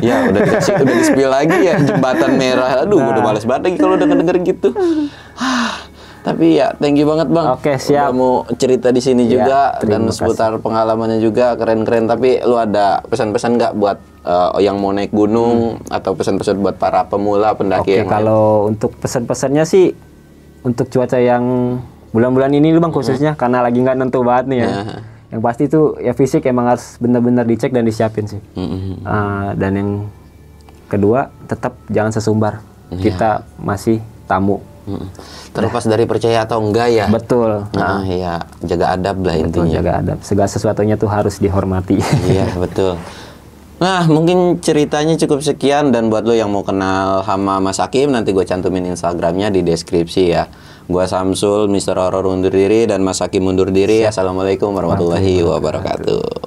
Ya udah di-spill lagi ya jembatan merah. Aduh, udah males banget lagi kalau udah denger gitu. Tapi ya thank you banget bang. Oke, siap. Udah mau cerita di sini juga dan seputar pengalamannya juga keren-keren. Tapi lu ada pesan-pesan nggak buat yang mau naik gunung atau pesan-pesan buat para pemula pendaki yang lain? Kalau untuk pesan-pesannya sih untuk cuaca yang bulan-bulan ini bang khususnya karena lagi nggak nentu banget nih ya. Yang pasti tuh ya fisik emang harus benar-benar dicek dan disiapin sih. Dan yang kedua tetap jangan sesumbar. Kita masih tamu. Terlepas dari percaya atau enggak ya. Betul. Nah, ya jaga adab lah Betul, intinya. jaga adab. Segala sesuatunya tuh harus dihormati. Iya, betul. Nah, mungkin ceritanya cukup sekian. Dan buat lo yang mau kenal sama Mas Hakim, nanti gue cantumin Instagramnya di deskripsi ya. Gue Samsul, Mr. Horror undur diri, dan Mas Hakim undur diri. Assalamualaikum warahmatullahi wabarakatuh.